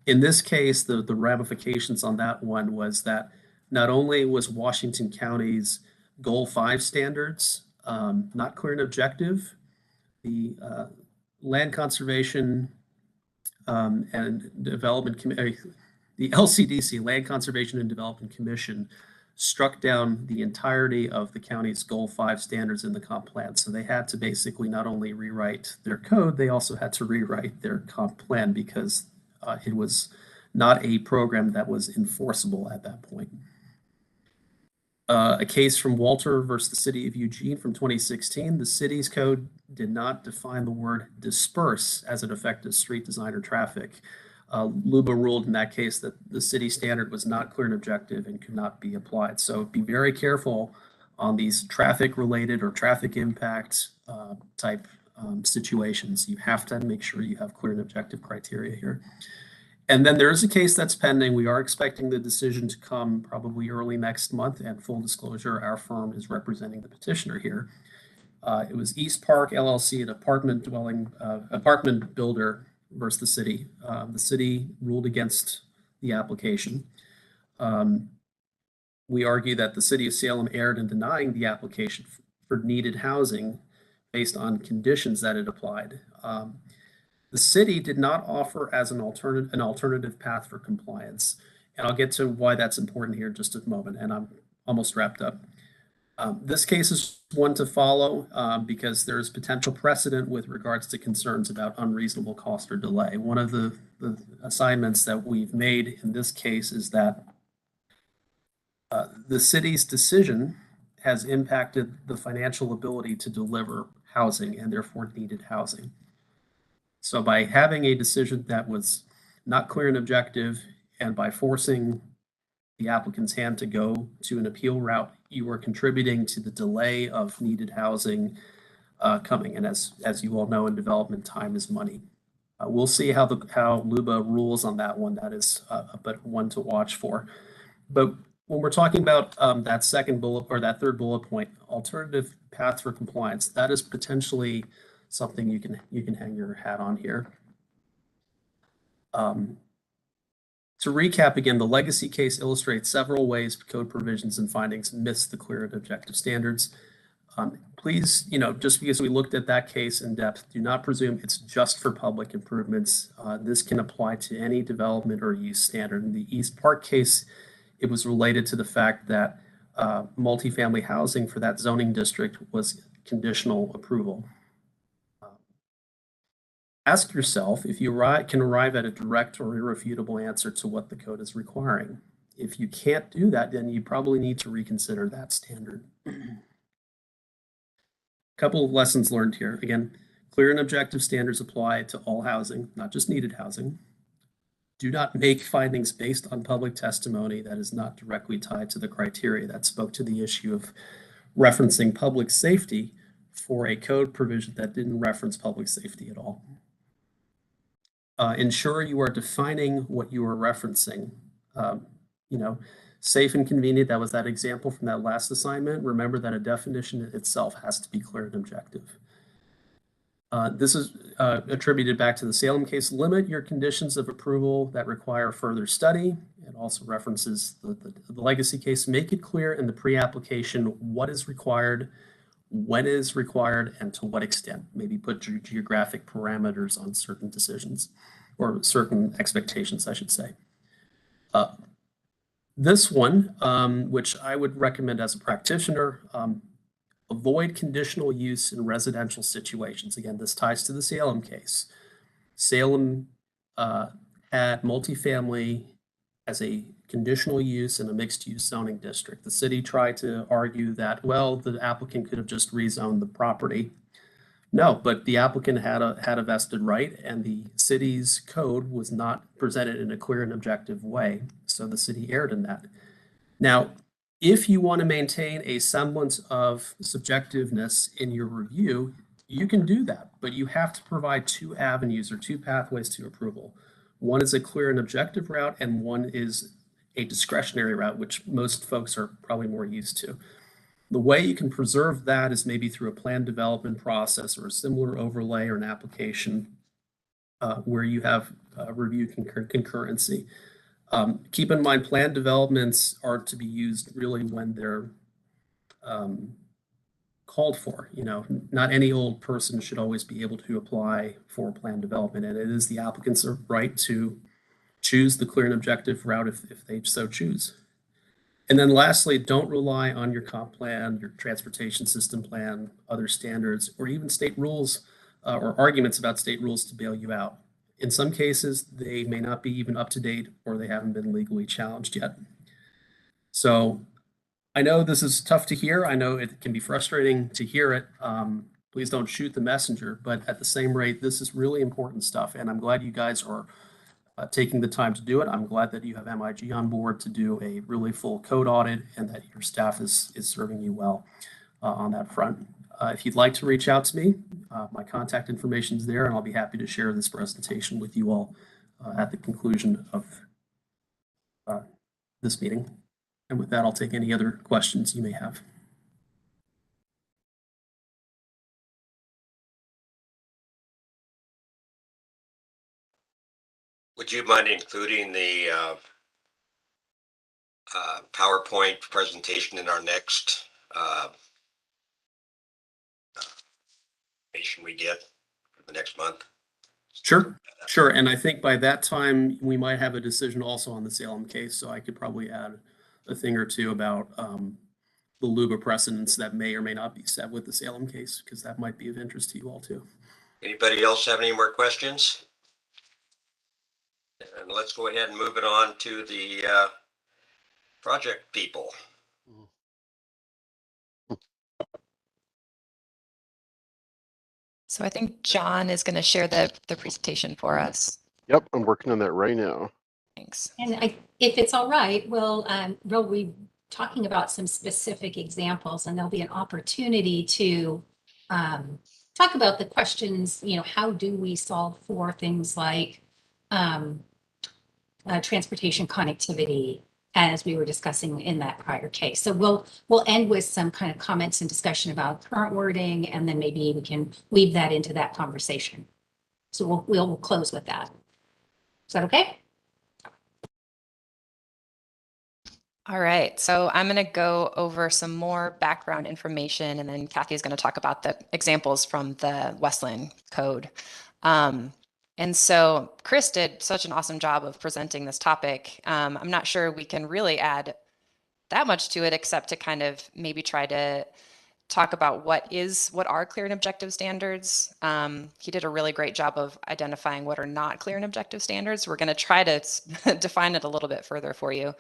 In this case, the ramifications on that one was that not only was Washington County's Goal 5 standards not clear and objective, the Land Conservation and Development Committee, the LCDC, Land Conservation and Development Commission, struck down the entirety of the county's Goal 5 standards in the comp plan. So they had to basically not only rewrite their code, they also had to rewrite their comp plan because it was not a program that was enforceable at that point. A case from Walter versus the City of Eugene from 2016, the city's code did not define the word disperse as it affected street design or traffic. Luba ruled in that case that the city standard was not clear and objective and could not be applied. So be very careful on these traffic related or traffic impact type situations. You have to make sure you have clear and objective criteria here. And then there is a case that's pending. We are expecting the decision to come probably early next month, and full disclosure, our firm is representing the petitioner here. It was East Park LLC, an apartment builder versus the city. The city ruled against the application. We argue that the city of Salem erred in denying the application for needed housing based on conditions that it applied. The city did not offer as an alternative path for compliance. And I'll get to why that's important here in just a moment, and I'm almost wrapped up. This case is one to follow because there is potential precedent with regards to concerns about unreasonable cost or delay. One of the assignments that we've made in this case is that the city's decision has impacted the financial ability to deliver housing and therefore needed housing. So by having a decision that was not clear and objective, and by forcing the applicant's hand to go to an appeal route, you are contributing to the delay of needed housing coming. And as you all know, in development, time is money. We'll see how LUBA rules on that one. That is but one to watch for. But when we're talking about that second bullet or that third bullet point, alternative path for compliance, that is potentially something you can hang your hat on here. To recap again, the legacy case illustrates several ways code provisions and findings miss the clear and objective standards. Please, just because we looked at that case in depth, do not presume it's just for public improvements. This can apply to any development or use standard. In the East Park case, it was related to the fact that multifamily housing for that zoning district was conditional approval. Ask yourself if you can arrive at a direct or irrefutable answer to what the code is requiring. If you can't do that, then you probably need to reconsider that standard. Couple of lessons learned here. Again, clear and objective standards apply to all housing, not just needed housing. Do not make findings based on public testimony that is not directly tied to the criteria. That spoke to the issue of referencing public safety for a code provision that didn't reference public safety at all. Ensure you are defining what you are referencing. Safe and convenient, that was that example from that last assignment. Remember that a definition itself has to be clear and objective. This is attributed back to the Salem case. Limit your conditions of approval that require further study. It also references the legacy case. Make it clear in the pre-application what is required, when it is required, and to what extent. Maybe put geographic parameters on certain decisions or certain expectations, I should say. This one, which I would recommend as a practitioner, avoid conditional use in residential situations. Again, this ties to the Salem case. Salem had multifamily as a conditional use in a mixed-use zoning district. The city tried to argue that, well, the applicant could have just rezoned the property. No, but the applicant had a vested right, and the city's code was not presented in a clear and objective way. So the city erred in that. Now, if you want to maintain a semblance of subjectiveness in your review, you can do that, but you have to provide two avenues or two pathways to approval. One is a clear and objective route, and one is a discretionary route, which most folks are probably more used to. The way you can preserve that is maybe through a planned development process or a similar overlay or an application where you have review concurrency. Keep in mind, planned developments are to be used really when they're called for. Not any old person should always be able to apply for planned development, and it is the applicant's right to choose the clear and objective route if they so choose. And then lastly, don't rely on your comp plan, your transportation system plan, other standards, or even state rules or arguments about state rules to bail you out. In some cases, they may not be even up to date or they haven't been legally challenged yet. So I know this is tough to hear. I know it can be frustrating to hear it. Please don't shoot the messenger, but at the same rate, this is really important stuff. And I'm glad you guys are taking the time to do it. I'm glad that you have MIG on board to do a really full code audit and that your staff is serving you well on that front. If you'd like to reach out to me, my contact information is there, and I'll be happy to share this presentation with you all at the conclusion of this meeting. And with that, I'll take any other questions you may have. Would you mind including the PowerPoint presentation in our next information we get for the next month? Sure, sure. And I think by that time, we might have a decision also on the Salem case, so I could probably add a thing or two about the LUBA precedents that may or may not be set with the Salem case, because that might be of interest to you all too. Anybody else have any more questions? And let's go ahead and move it on to the project people. So I think John is going to share the presentation for us. Yep, I'm working on that right now. Thanks. And if it's all right, we'll be talking about some specific examples, and there'll be an opportunity to talk about the questions, how do we solve for things like transportation connectivity, as we were discussing in that prior case. So we'll end with some kind of comments and discussion about current wording, and then maybe we can weave that into that conversation. So we'll close with that. Is that okay? All right, so I'm going to go over some more background information, and then Kathy is going to talk about the examples from the Westland Code. And so Chris did such an awesome job of presenting this topic. I'm not sure we can really add that much to it, except to kind of maybe try to talk about what are clear and objective standards. He did a really great job of identifying what are not clear and objective standards. We're going to try to define it a little bit further for you.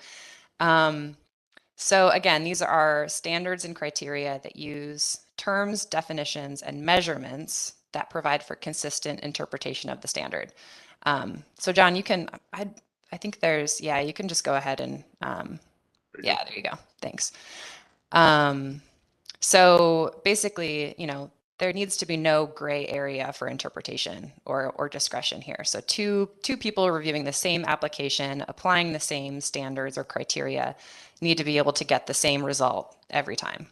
So again, these are standards and criteria that use terms, definitions, and measurements that provide for consistent interpretation of the standard. So John, you can, I think there's, yeah, you can just go ahead and, yeah, there you go. Thanks. So basically, there needs to be no gray area for interpretation or discretion here. So two people reviewing the same application, applying the same standards or criteria, need to be able to get the same result every time.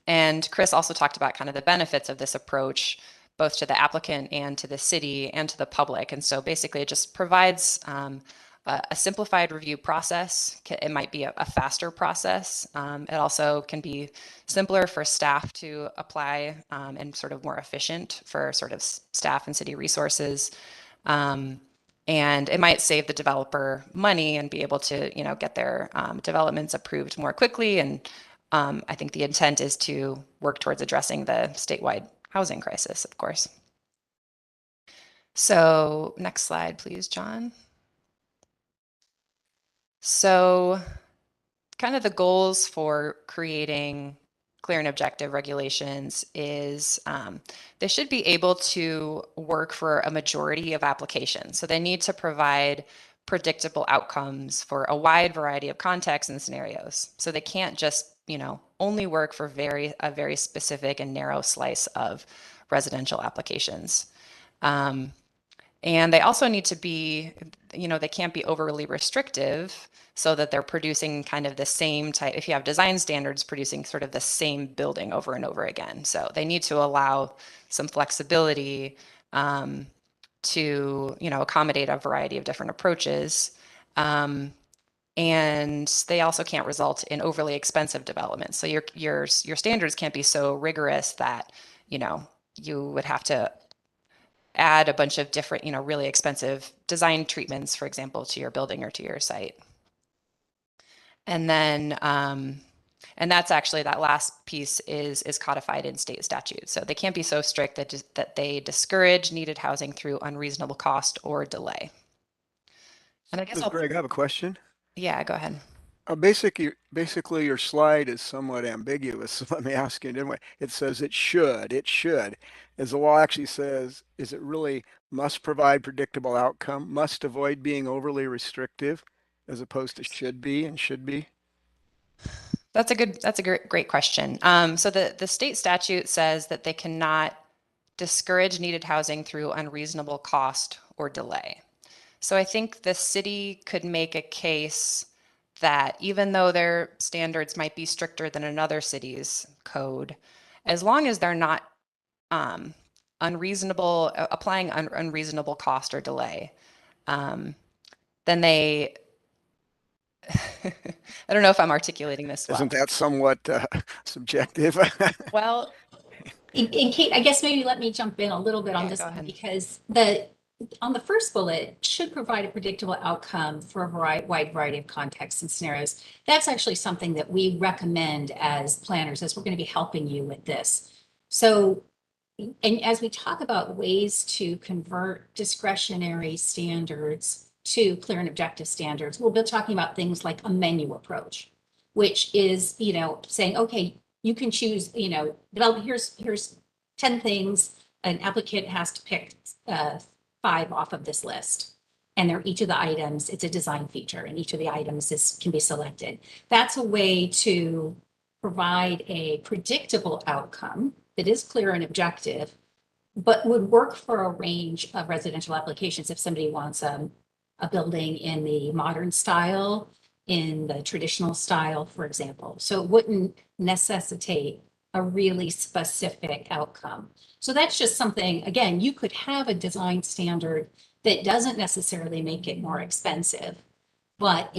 And Chris also talked about kind of the benefits of this approach, both to the applicant and to the city and to the public. And so basically it just provides a simplified review process. It might be a faster process. It also can be simpler for staff to apply and sort of more efficient for sort of staff and city resources. And it might save the developer money and be able to, get their developments approved more quickly. And I think the intent is to work towards addressing the statewide housing crisis, of course. So next slide, please, John. So kind of the goals for creating clear and objective regulations is they should be able to work for a majority of applications. So they need to provide predictable outcomes for a wide variety of contexts and scenarios. So they can't just, only work for a very specific and narrow slice of residential applications. And they also need to be, they can't be overly restrictive so that they're producing kind of the same type, if you have design standards, producing sort of the same building over and over again. So they need to allow some flexibility to, accommodate a variety of different approaches. And they also can't result in overly expensive development. So your standards can't be so rigorous that, you would have to add a bunch of different, really expensive design treatments, for example, to your building or to your site. And then, and that's actually, that last piece is codified in state statute. So they can't be so strict that they discourage needed housing through unreasonable cost or delay. And I guess Greg, I have a question. Yeah, go ahead. Basically, your slide is somewhat ambiguous. So let me ask you anyway. It says it should. As the law actually says, is it really must provide predictable outcome, must avoid being overly restrictive, as opposed to should be and should be? That's a great question. So the state statute says that they cannot discourage needed housing through unreasonable cost or delay. So I think the city could make a case that even though their standards might be stricter than another city's code, as long as they're not applying unreasonable cost or delay, then they, I don't know if I'm articulating this well. Isn't that somewhat subjective? Well, And Kate, I guess maybe let me jump in a little bit on yeah, this go one, ahead. because on the first bullet, should provide a predictable outcome for a wide variety of contexts and scenarios. That's actually something that we recommend as planners, as we're going to be helping you with this. So, and as we talk about ways to convert discretionary standards to clear and objective standards, we'll be talking about things like a menu approach, which is, saying, okay, you can choose, develop, here's 10 things. An applicant has to pick 5 off of this list. And they're each of the items, it's a design feature, and each of the items can be selected. That's a way to provide a predictable outcome that is clear and objective, but would work for a range of residential applications. If somebody wants a building in the modern style, in the traditional style, for example. So it wouldn't necessitate a really specific outcome. So that's just something, again, you could have a design standard that doesn't necessarily make it more expensive, but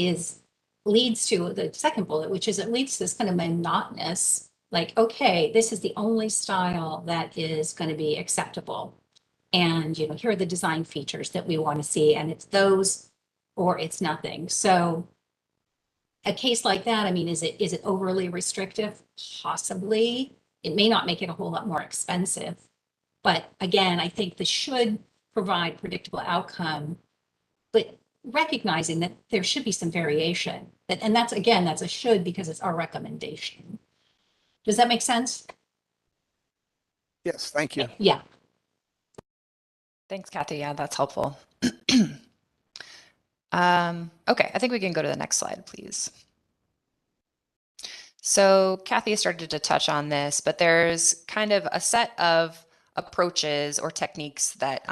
leads to the second bullet, which is it leads to this kind of monotonous, like, okay, this is the only style that is going to be acceptable. And, here are the design features that we want to see, and it's those or it's nothing. So a case like that, I mean, is it overly restrictive? Possibly. It may not make it a whole lot more expensive. But again, I think this should provide predictable outcome, but recognizing that there should be some variation. And that's a should, because it's our recommendation. Does that make sense? Yes, thank you. Yeah. Thanks, Kathy. Yeah, that's helpful. Okay, I think we can go to the next slide, please. So Kathy started to touch on this, but there's kind of a set of approaches or techniques that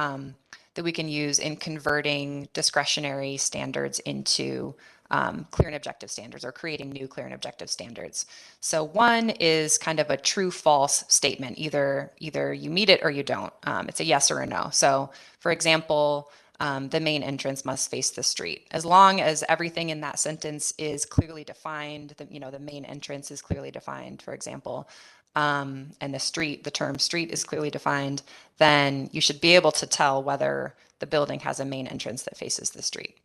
that we can use in converting discretionary standards into clear and objective standards, or creating new clear and objective standards. So one is kind of a true false statement. Either you meet it or you don't. It's a yes or a no. So for example, the main entrance must face the street. As long as everything in that sentence is clearly defined, the main entrance is clearly defined, for example, and the term street is clearly defined, then you should be able to tell whether the building has a main entrance that faces the street.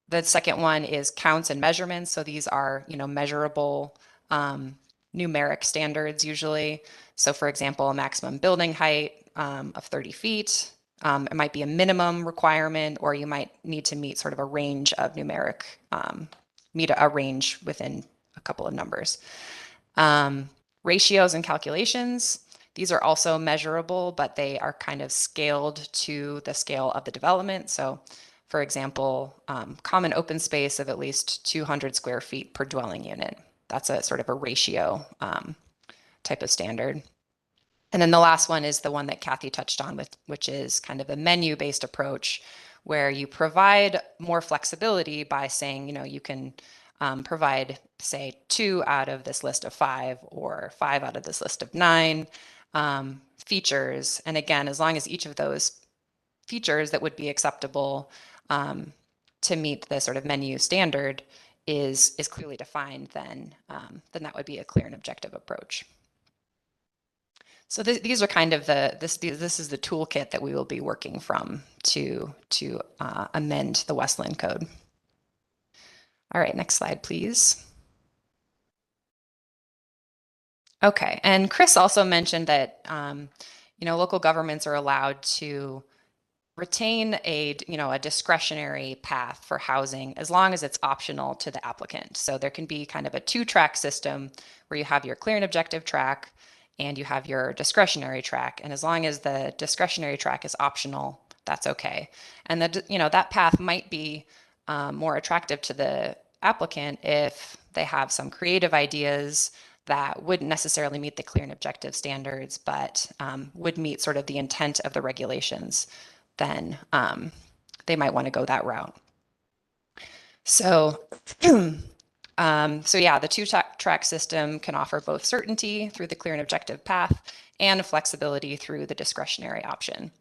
The second one is counts and measurements. So these are, measurable numeric standards usually. So for example, a maximum building height of 30 feet. It might be a minimum requirement, or you might need to meet sort of a range of numeric, meet a range within a couple of numbers. Ratios and calculations. These are also measurable, but they are kind of scaled to the scale of the development. So for example, common open space of at least 200 square feet per dwelling unit. That's a sort of a ratio type of standard. And then the last one is the one that Kathy touched on, which is kind of a menu-based approach, where you provide more flexibility by saying, you can provide, say, 2 out of this list of 5, or 5 out of this list of 9 features. And again, as long as each of those features that would be acceptable to meet the sort of menu standard is clearly defined, then that would be a clear and objective approach. So these are kind of this is the toolkit that we will be working from to amend the Westland Code. All right, next slide, please. Okay, and Chris also mentioned that local governments are allowed to retain a discretionary path for housing as long as it's optional to the applicant. So there can be kind of a 2-track system where you have your clear and objective track and you have your discretionary track. And as long as the discretionary track is optional, that's okay. And that path might be more attractive to the applicant if they have some creative ideas that wouldn't necessarily meet the clear and objective standards, but would meet sort of the intent of the regulations. Then they might want to go that route. So So yeah, the two-track system can offer both certainty through the clear and objective path and flexibility through the discretionary option.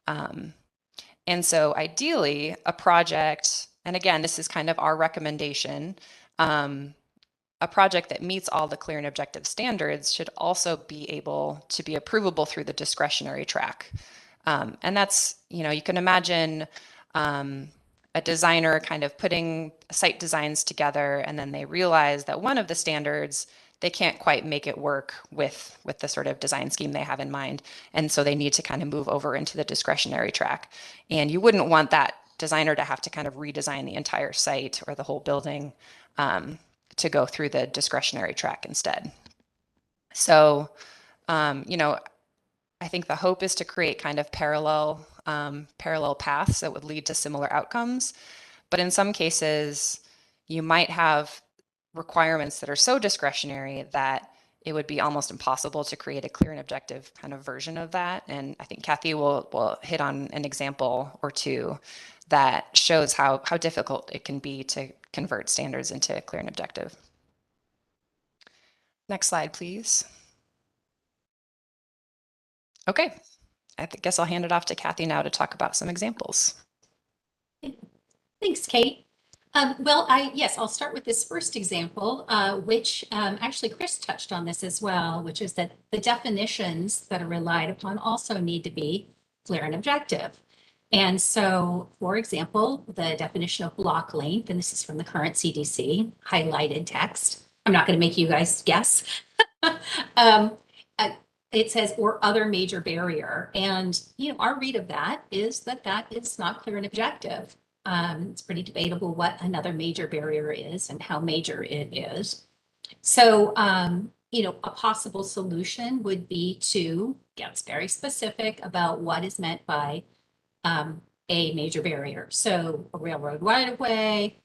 And so ideally, a project, and again, this is kind of our recommendation, a project that meets all the clear and objective standards should also be able to be approvable through the discretionary track. And that's, you can imagine a designer kind of putting site designs together, and then they realize that one of the standards, they can't quite make it work with the sort of design scheme they have in mind. And so they need to kind of move over into the discretionary track. And you wouldn't want that designer to have to kind of redesign the entire site or the whole building to go through the discretionary track instead. So, I think the hope is to create kind of parallel paths that would lead to similar outcomes. But in some cases, you might have requirements that are so discretionary that it would be almost impossible to create a clear and objective kind of version of that. And I think Kathy will hit on an example or two that shows how difficult it can be to convert standards into clear and objective. Next slide, please. Okay, I guess I'll hand it off to Kathy now to talk about some examples. Thanks, Kate. Well, I'll start with this first example, which actually Chris touched on this as well, which is that the definitions that are relied upon also need to be clear and objective. And so, for example, the definition of block length, and this is from the current CDC, highlighted text. I'm not going to make you guys guess. It says, or other major barrier. And, our read of that is that is not clear and objective. It's pretty debatable what another major barrier is and how major it is. So, a possible solution would be to get very specific about what is meant by a major barrier. So a railroad right-of-way,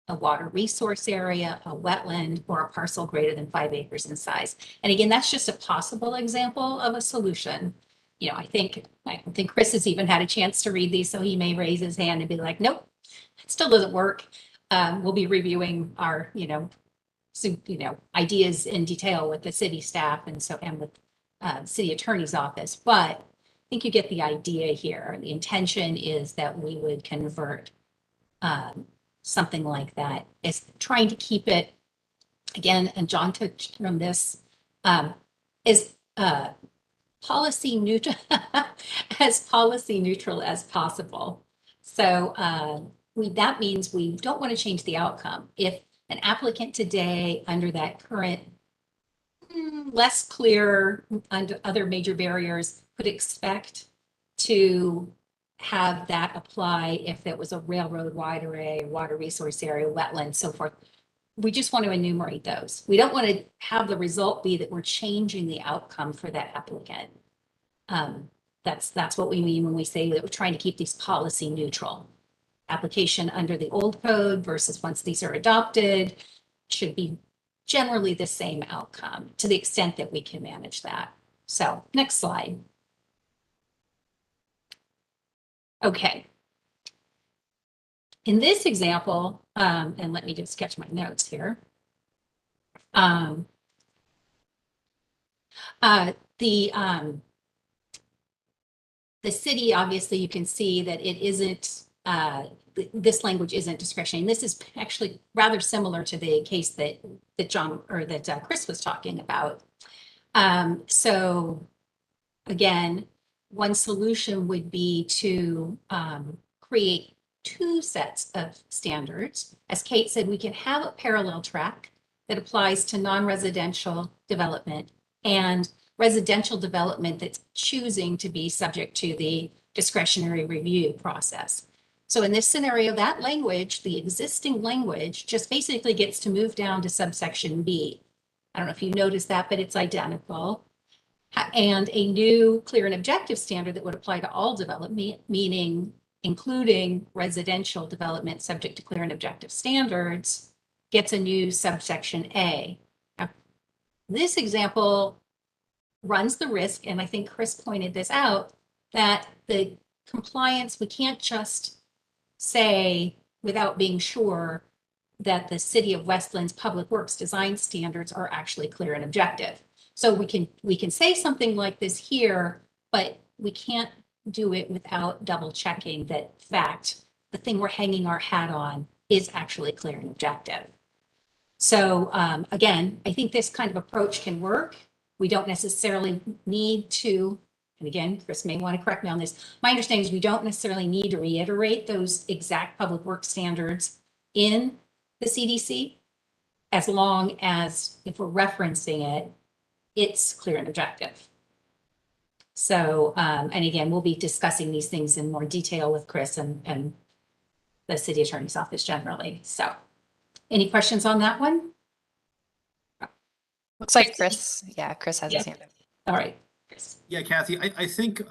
a water resource area, a wetland, or a parcel greater than 5 acres in size. And again, that's just a possible example of a solution. I think Chris has even had a chance to read these, so he may raise his hand and be like, nope, it still doesn't work. We'll be reviewing our, ideas in detail with the city staff and with city attorney's office. But I think you get the idea here. The intention is that we would convert something like that, is trying to keep it, again, and John touched on this, is policy neutral as possible. So that means we don't want to change the outcome. If an applicant today under that current less clear under other major barriers could expect to have that apply if there was a railroad wide array, water resource area, wetland, so forth. We just want to enumerate those. We don't want to have the result be that we're changing the outcome for that applicant. That's what we mean when we say that we're trying to keep these policy neutral. Application under the old code versus once these are adopted should be generally the same outcome to the extent that we can manage that. So next slide. Okay. In this example, and let me just sketch my notes here. The city, obviously, you can see that it isn't, this language isn't discretionary. And this is actually rather similar to the case that Chris was talking about. So again, one solution would be to create two sets of standards. As Kate said, we can have a parallel track that applies to non-residential development and residential development that's choosing to be subject to the discretionary review process. So in this scenario, that language, the existing language, just basically gets to move down to subsection B. I don't know if you noticed that, but it's identical. And a new clear and objective standard that would apply to all development, meaning including residential development subject to clear and objective standards, gets a new subsection A. Now, this example runs the risk, and I think Chris pointed this out, that the compliance, we can't just say without being sure that the City of Westland's Public Works design standards are actually clear and objective. So we can say something like this here, but we can't do it without double checking that fact, the thing we're hanging our hat on is actually clear and objective. So again, I think this kind of approach can work. We don't necessarily need to, and again, Chris may want to correct me on this. My understanding is we don't necessarily need to reiterate those exact public works standards in the CDC, as long as if we're referencing it, it's clear and objective. So, and again, we'll be discussing these things in more detail with Chris and the city attorney's office generally. So any questions on that one? Looks like Chris, Chris has his hand up. All right. Yeah, Kathy, I think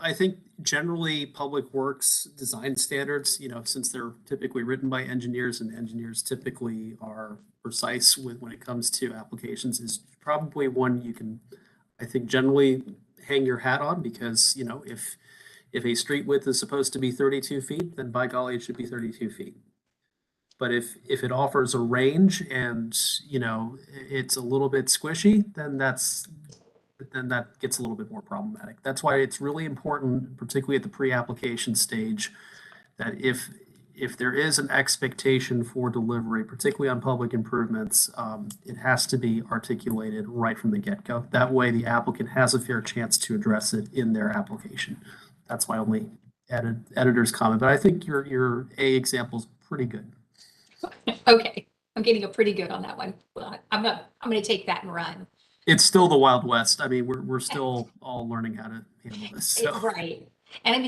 generally public works design standards, since they're typically written by engineers and engineers typically are precise when it comes to applications, is probably one you can, I think, generally hang your hat on, because, if a street width is supposed to be 32 feet, then by golly, it should be 32 feet. But if it offers a range and, it's a little bit squishy, then that gets a little bit more problematic. That's why it's really important, particularly at the pre-application stage, that if there is an expectation for delivery, particularly on public improvements, it has to be articulated right from the get-go. That way the applicant has a fair chance to address it in their application. That's my only editor's comment, but I think your A example is pretty good. Okay, I'm getting a pretty good on that one. Well, I'm going to take that and run. It's still the Wild West. I mean, we're still all learning how to handle this. So. Right. And I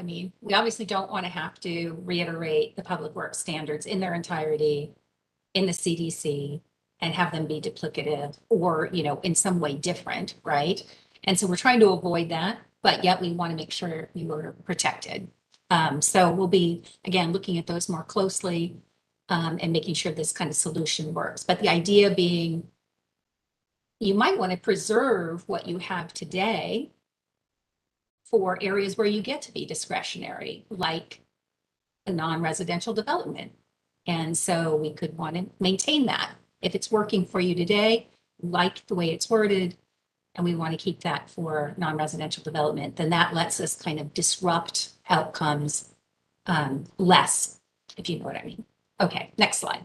mean, we obviously don't want to have to reiterate the public works standards in their entirety in the CDC and have them be duplicative or, in some way different, right? And so we're trying to avoid that, but yet we want to make sure you are protected. So we'll be, again, looking at those more closely and making sure this kind of solution works. But the idea being, you might want to preserve what you have today for areas where you get to be discretionary, like a non-residential development. And so we could want to maintain that. If it's working for you today, like the way it's worded, and we want to keep that for non-residential development, then that lets us kind of disrupt outcomes less, if you know what I mean. Okay, next slide.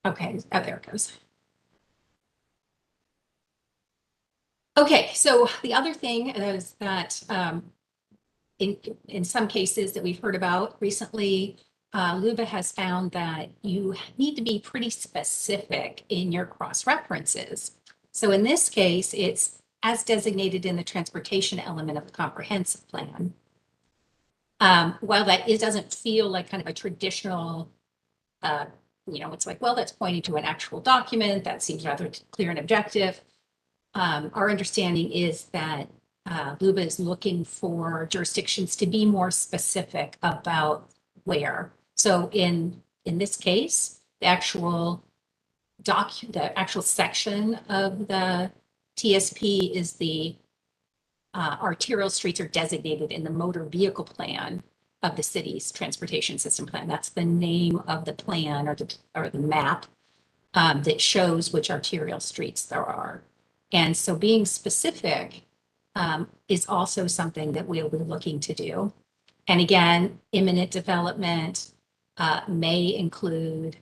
Okay, oh, there it goes. Okay, so the other thing is that in some cases that we've heard about recently, LUBA has found that you need to be pretty specific in your cross-references. So in this case, it's as designated in the transportation element of the comprehensive plan. While it doesn't feel like kind of a traditional, it's like, well, that's pointing to an actual document. That seems rather clear and objective. Our understanding is that LUBA is looking for jurisdictions to be more specific about where. So in this case, the actual section of the TSP is the arterial streets are designated in the motor vehicle plan of the city's transportation system plan. That's the name of the plan or the map that shows which arterial streets there are. And so being specific is also something that we'll be looking to do. And again, imminent development may include,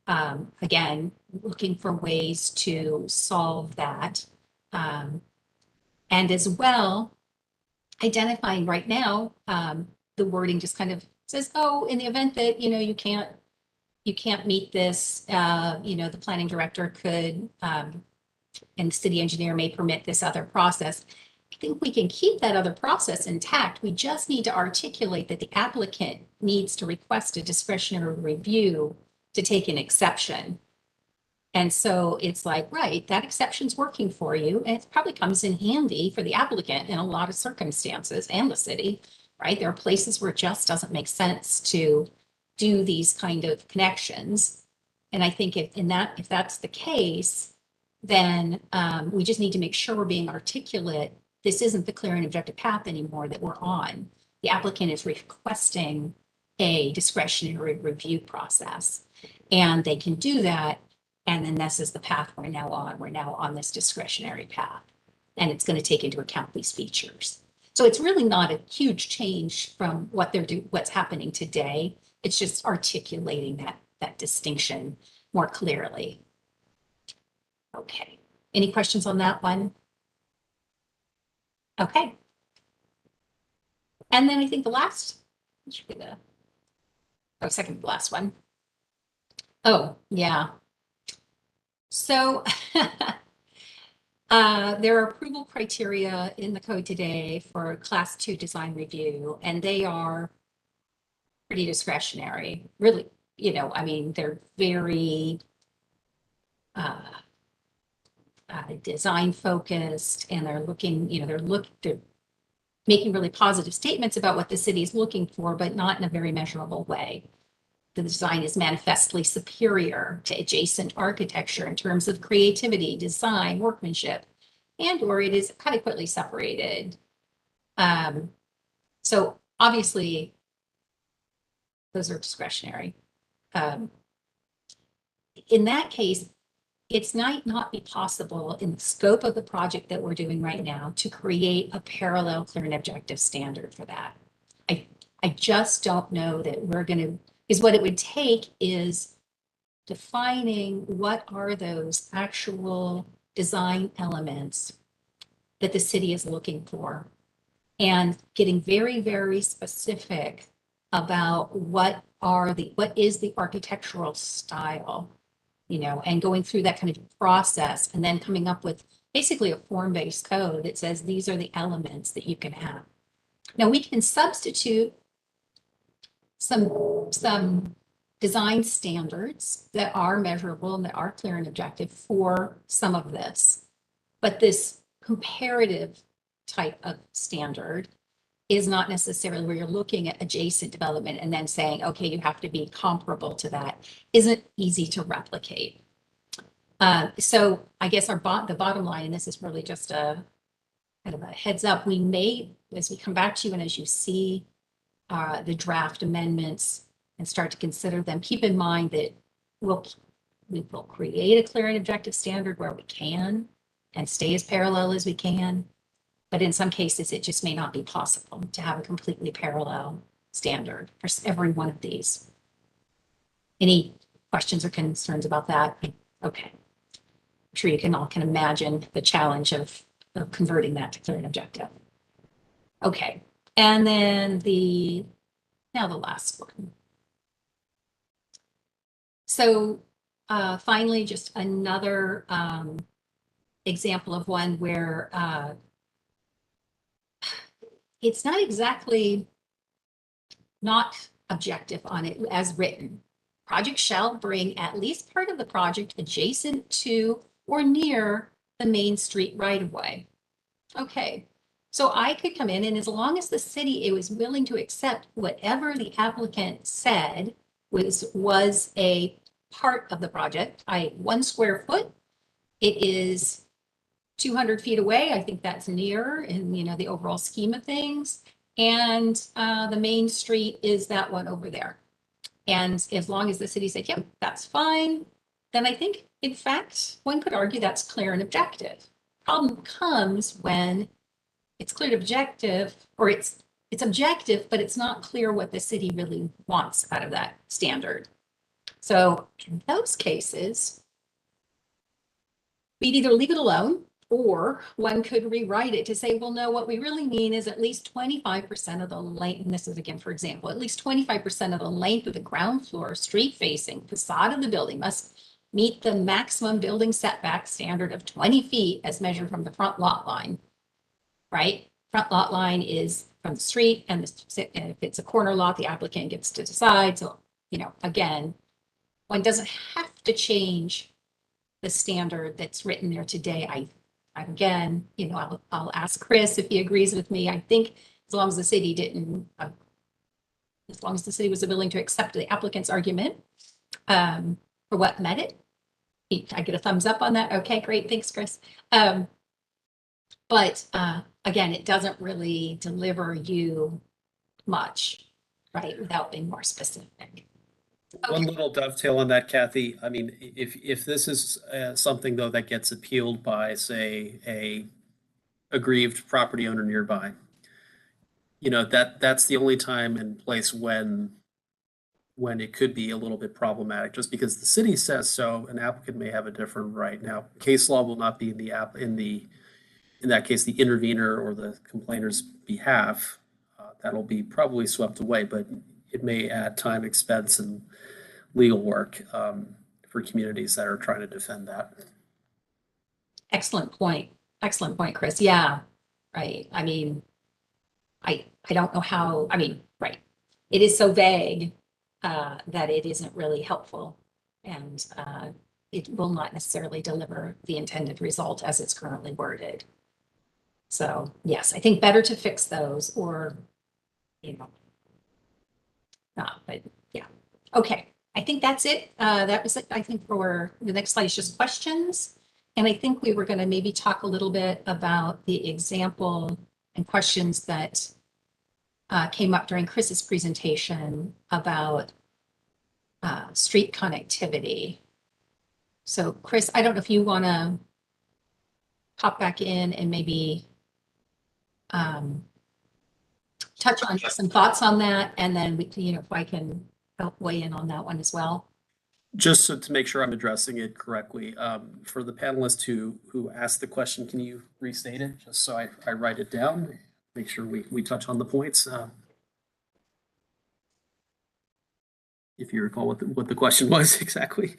again, looking for ways to solve that. And as well, identifying right now, the wording just kind of says, oh, in the event that, you can't meet this, the planning director could, and the city engineer may permit this other process. I think we can keep that other process intact. We just need to articulate that the applicant needs to request a discretionary review to take an exception. And so it's like, right, that exception's working for you, and it probably comes in handy for the applicant in a lot of circumstances and the city, right? There are places where it just doesn't make sense to do these kind of connections. And I think if that's the case, then we just need to make sure we're being articulate this isn't the clear and objective path anymore that we're on. The applicant is requesting a discretionary review process, and they can do that. And then this is the path we're now on. We're now on this discretionary path, and it's going to take into account these features. So it's really not a huge change from what what's happening today. It's just articulating that distinction more clearly. Okay. Any questions on that one? Okay. And then I think the last, should be the second to last one. Oh, yeah. So there are approval criteria in the code today for Class 2 design review, and they are pretty discretionary. Really, I mean, they're very design focused, and they're looking, they're making really positive statements about what the city is looking for, but not in a very measurable way. The design is manifestly superior to adjacent architecture in terms of creativity, design, workmanship, and or it is adequately separated. So obviously, those are discretionary. In that case, it might not be possible in the scope of the project that we're doing right now to create a parallel clear and objective standard for that. I just don't know that we're going to, because what it would take is defining what are those actual design elements that the city is looking for, and getting very, very specific about what is the architectural style, and going through that kind of process, and then coming up with basically a form-based code that says these are the elements that you can have. Now we can substitute some design standards that are measurable and that are clear and objective for some of this, but this comparative type of standard is not necessarily where you're looking at adjacent development and then saying, okay, you have to be comparable to that, isn't easy to replicate. So I guess the bottom line, and this is really just a kind of a heads up, we may, as we come back to you and as you see the draft amendments and start to consider them, keep in mind that we will create a clear and objective standard where we can and stay as parallel as we can. But in some cases, it just may not be possible to have a completely parallel standard for every one of these. Any questions or concerns about that? Okay. I'm sure you all can imagine the challenge of converting that to clear and objective. Okay. And then now the last one. So finally, just another example of one where it's not exactly not objective on it as written. Project shall bring at least part of the project adjacent to or near the main street right of way. Okay, so I could come in, and as long as the city was willing to accept whatever the applicant said was a part of the project, 1 square foot, it is 200 feet away. I think that's near in the overall scheme of things. And the main street is that one over there. And as long as the city said, yep, that's fine, then I think, in fact, one could argue that's clear and objective. Problem comes when it's clear and objective, or it's objective, but it's not clear what the city really wants out of that standard. So in those cases, we'd either leave it alone, or one could rewrite it to say, well, no, what we really mean is at least 25% of the length, and this is again, for example, at least 25% of the length of the ground floor street facing facade of the building must meet the maximum building setback standard of 20 feet as measured from the front lot line, right? Front lot line is from the street, and if it's a corner lot, the applicant gets to decide. So, again, one doesn't have to change the standard that's written there today. Again, I'll ask Chris if he agrees with me. I think as long as the city as long as the city was willing to accept the applicant's argument for what met it, I get a thumbs up on that. Okay, great. Thanks, Chris. But again, it doesn't really deliver you much, right, without being more specific. One little dovetail on that, Kathy. I mean, if this is something though that gets appealed by, say, a aggrieved property owner nearby, you know, that's the only time and place when it could be a little bit problematic, just because the city says so, an applicant may have a different right. Now, case law will not be in in that case, the intervener or the complainer's behalf. That'll be probably swept away, but it may add time, expense, and legal work for communities that are trying to defend that. Excellent point. Excellent point, Chris. Yeah, right. I mean, I don't know how, I mean, right. It is so vague that it isn't really helpful, and it will not necessarily deliver the intended result as it's currently worded. So yes, I think better to fix those, or, you know, not, but yeah. Okay, I think that's it. That was it. I think for the next slide is just questions. And I think we were going to maybe talk a little bit about the example and questions that came up during Chris's presentation about street connectivity. So Chris, I don't know if you want to pop back in and maybe touch on some thoughts on that, and then we, you know, if I can help weigh in on that one as well. Just so to make sure I'm addressing it correctly, for the panelist who asked the question, can you restate it just so I write it down? Make sure we touch on the points. If you recall what the question was exactly.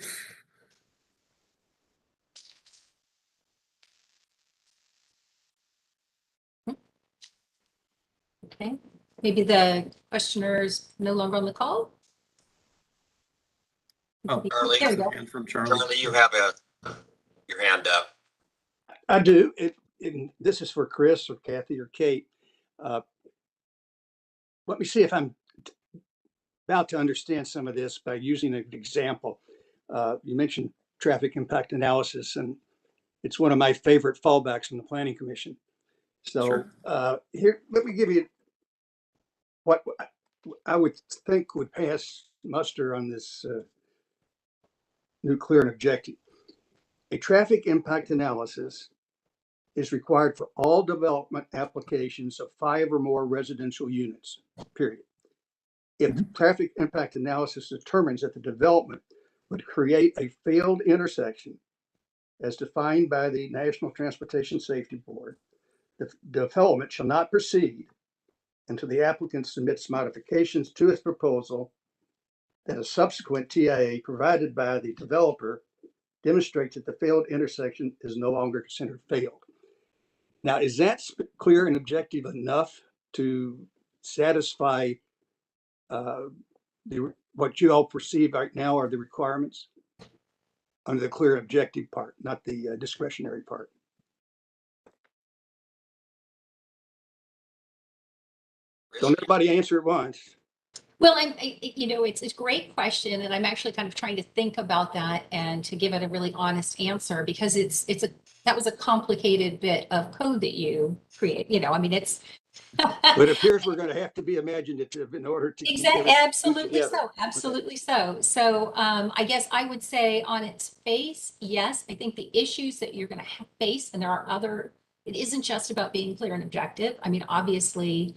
Okay, maybe the questioner's no longer on the call. Oh, Charlie, there we go. And from Charlie. Charlie, you have your hand up. I do. This is for Chris or Kathy or Kate. Let me see if I'm about to understand some of this by using an example. You mentioned traffic impact analysis, and it's one of my favorite fallbacks from the Planning Commission. So here, let me give you what I would think would pass muster on this new clear and objective. A traffic impact analysis is required for all development applications of 5 or more residential units, period. If traffic impact analysis determines that the development would create a failed intersection as defined by the National Transportation Safety Board, the development shall not proceed until the applicant submits modifications to its proposal that a subsequent TIA provided by the developer demonstrates that the failed intersection is no longer considered failed. Now, is that clear and objective enough to satisfy what you all perceive right now are the requirements under the clear and objective part, not the discretionary part? Don't everybody answer at once. Well, you know, it's a great question, and I'm actually kind of trying to think about that and to give it a really honest answer, because that was a complicated bit of code that you create. You know, I mean, it's. But it appears we're going to have to be imaginative in order to Exactly, absolutely so, absolutely so. So I guess I would say on its face, yes, I think the issues that you're going to face, and there are other. It isn't just about being clear and objective. I mean, obviously.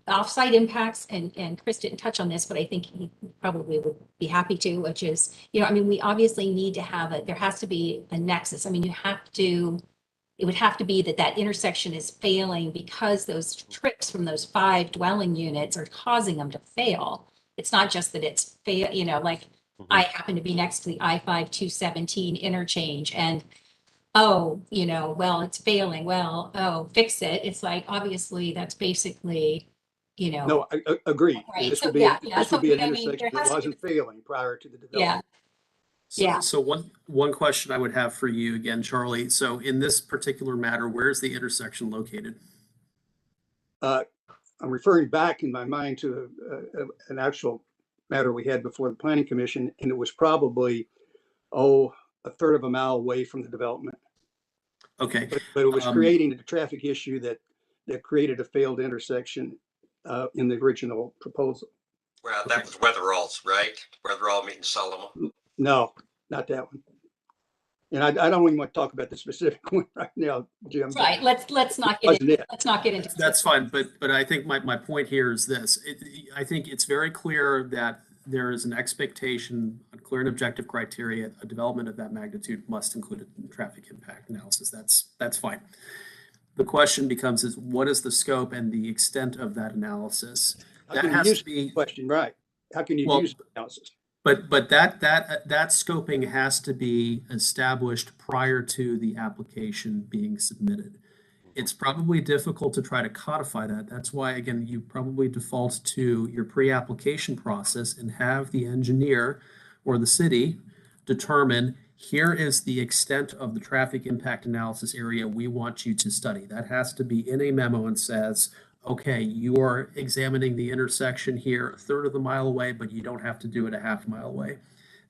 Offsite impacts, and Chris didn't touch on this, but I think he probably would be happy to, which is, you know, I mean, we obviously need to have there has to be a nexus. I mean, it would have to be that intersection is failing because those trips from those 5 dwelling units are causing them to fail. It's not just that it's fail, you know, like I happen to be next to the I-5-217 interchange, and oh, you know, well, it's failing. Well, oh, fix it. It's like, obviously, that's basically, you know. No, I agree. Right. This so, would be, yeah, this would be an intersection that to wasn't failing prior to the development. Yeah. So one question I would have for you again, Charlie. So in this particular matter, where is the intersection located? I'm referring back in my mind to an actual matter we had before the Planning Commission, and it was probably, a third of a mile away from the development. Okay. But it was creating a traffic issue that created a failed intersection in the original proposal. Well, that was Weatherall's, right? Weatherall meeting Solomon. No, not that one. And I don't even want to talk about the specific one right now, Jim. Right, let's not get Wasn't into, it? let's not get into. That's fine, but I think my point here is this. I think it's very clear that there is an expectation, a clear and objective criteria, a development of that magnitude must include a traffic impact analysis. That's fine. The question becomes is what is the scope and the extent of that analysis? How That can you has use to be the question, right? How can you well, use analysis? But that scoping has to be established prior to the application being submitted. It's probably difficult to try to codify that. That's why, again, you probably default to your pre-application process and have the engineer or the city determine here is the extent of the traffic impact analysis area we want you to study. That has to be in a memo and says, okay, you are examining the intersection here a third of the mile away, but you don't have to do it a half mile away.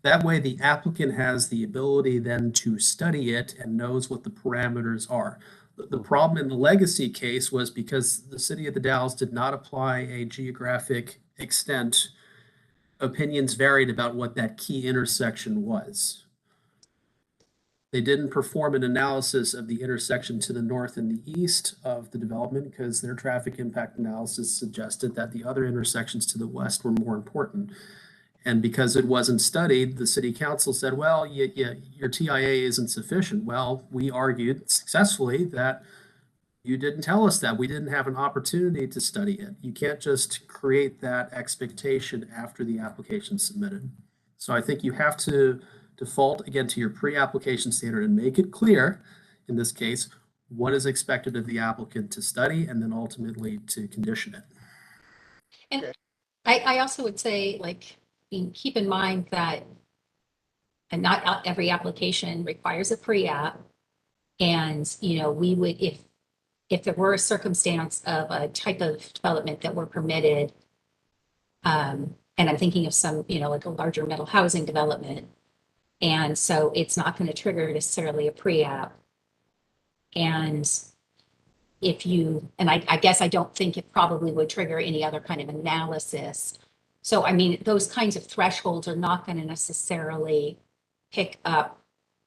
That way, the applicant has the ability then to study it and knows what the parameters are. The problem in the legacy case was because the city of the Dalles did not apply a geographic extent, opinions varied about what that key intersection was. They didn't perform an analysis of the intersection to the north and the east of the development because their traffic impact analysis suggested that the other intersections to the west were more important. And because it wasn't studied, the city council said, well, your TIA isn't sufficient. Well, we argued successfully that you didn't tell us that. We didn't have an opportunity to study it. You can't just create that expectation after the application is submitted. So I think you have to default again to your pre-application standard and make it clear, in this case, what is expected of the applicant to study and then ultimately to condition it. And I also would say, like, keep in mind that and not every application requires a pre-app. And, you know, we would, if there were a circumstance of a type of development that were permitted, and I'm thinking of some, you know, like a larger middle housing development, and so it's not going to trigger necessarily a pre-app. And if you, and I guess I don't think it probably would trigger any other kind of analysis. So, I mean, those kinds of thresholds are not going to necessarily pick up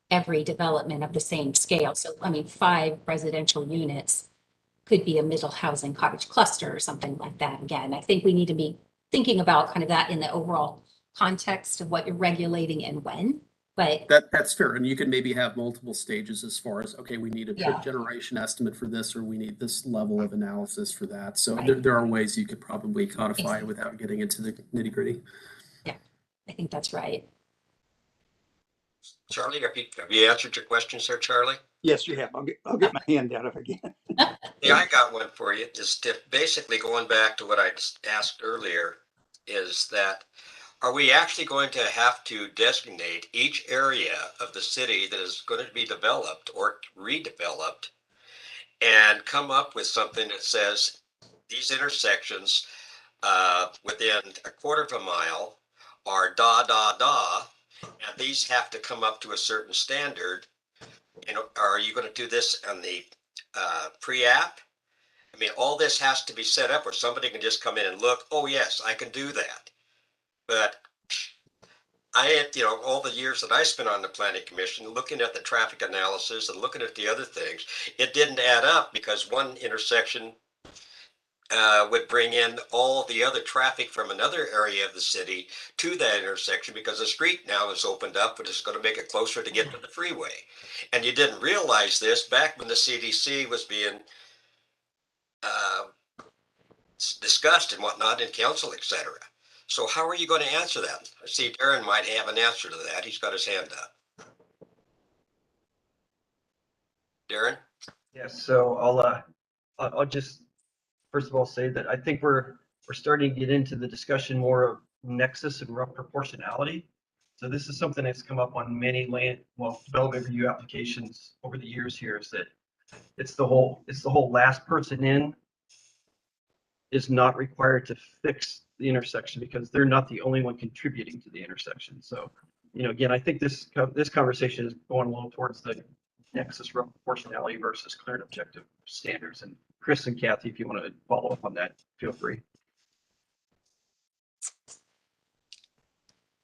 every development of the same scale. So, I mean, 5 residential units could be a middle housing cottage cluster or something like that. Again, I think we need to be thinking about kind of that in the overall context of what you're regulating and when. But that's fair. And you could maybe have multiple stages as far as, okay, we need a trip generation estimate for this, or we need this level of analysis for that. So there are ways you could probably codify it without getting into the nitty gritty. Yeah, I think that's right. Charlie, have you answered your questions there, Charlie? Yes, you have. I'll get my hand down if I can. Yeah, I got one for you. Just basically going back to what I asked earlier, is that are we actually going to have to designate each area of the city that is going to be developed or redeveloped and come up with something that says these intersections within a quarter of a mile are and these have to come up to a certain standard? You know, are you going to do this on the pre-app? I mean, all this has to be set up where somebody can just come in and look, oh yes, I can do that. But you know, all the years that I spent on the planning commission, looking at the traffic analysis and looking at the other things, it didn't add up because one intersection would bring in all the other traffic from another area of the city to that intersection because the street now is opened up, but it's going to make it closer to get to the freeway. And you didn't realize this back when the CDC was being discussed and whatnot in council, etc. So how are you going to answer that? I see Darren might have an answer to that. He's got his hand up. Darren? Yes, so I'll just first of all say that I think we're starting to get into the discussion more of nexus and rough proportionality. So this is something that's come up on many development review applications over the years here, is that it's the whole last person in is not required to fix the intersection because they're not the only one contributing to the intersection. So, you know, again, I think this conversation is going a little towards the nexus of proportionality versus clear and objective standards. And Chris and Kathy, if you want to follow up on that, feel free.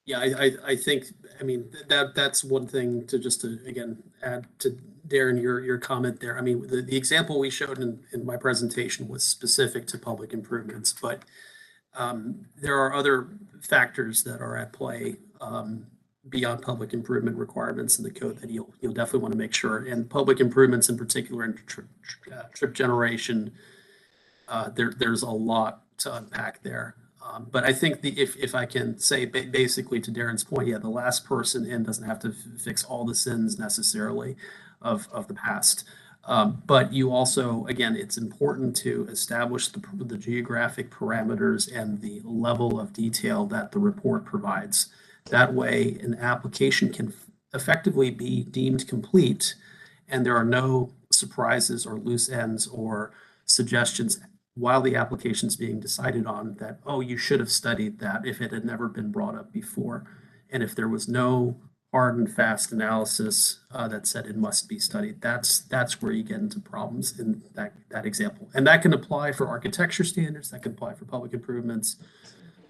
Yeah, I think, I mean, that's one thing to just to, again, add to Darren, your comment there. I mean, the example we showed in my presentation was specific to public improvements, but there are other factors that are at play beyond public improvement requirements in the code that you'll definitely want to make sure. And public improvements in particular, and trip generation, there's a lot to unpack there. But I think if I can say basically to Darren's point, yeah, the last person in doesn't have to fix all the sins necessarily of the past. But you also, again, it's important to establish the geographic parameters and the level of detail that the report provides. That way, an application can effectively be deemed complete, and there are no surprises or loose ends or suggestions while the application is being decided on that, oh, you should have studied that if it had never been brought up before. And if there was no hard and fast analysis that said it must be studied, that's where you get into problems in that example. And that can apply for architecture standards, that can apply for public improvements.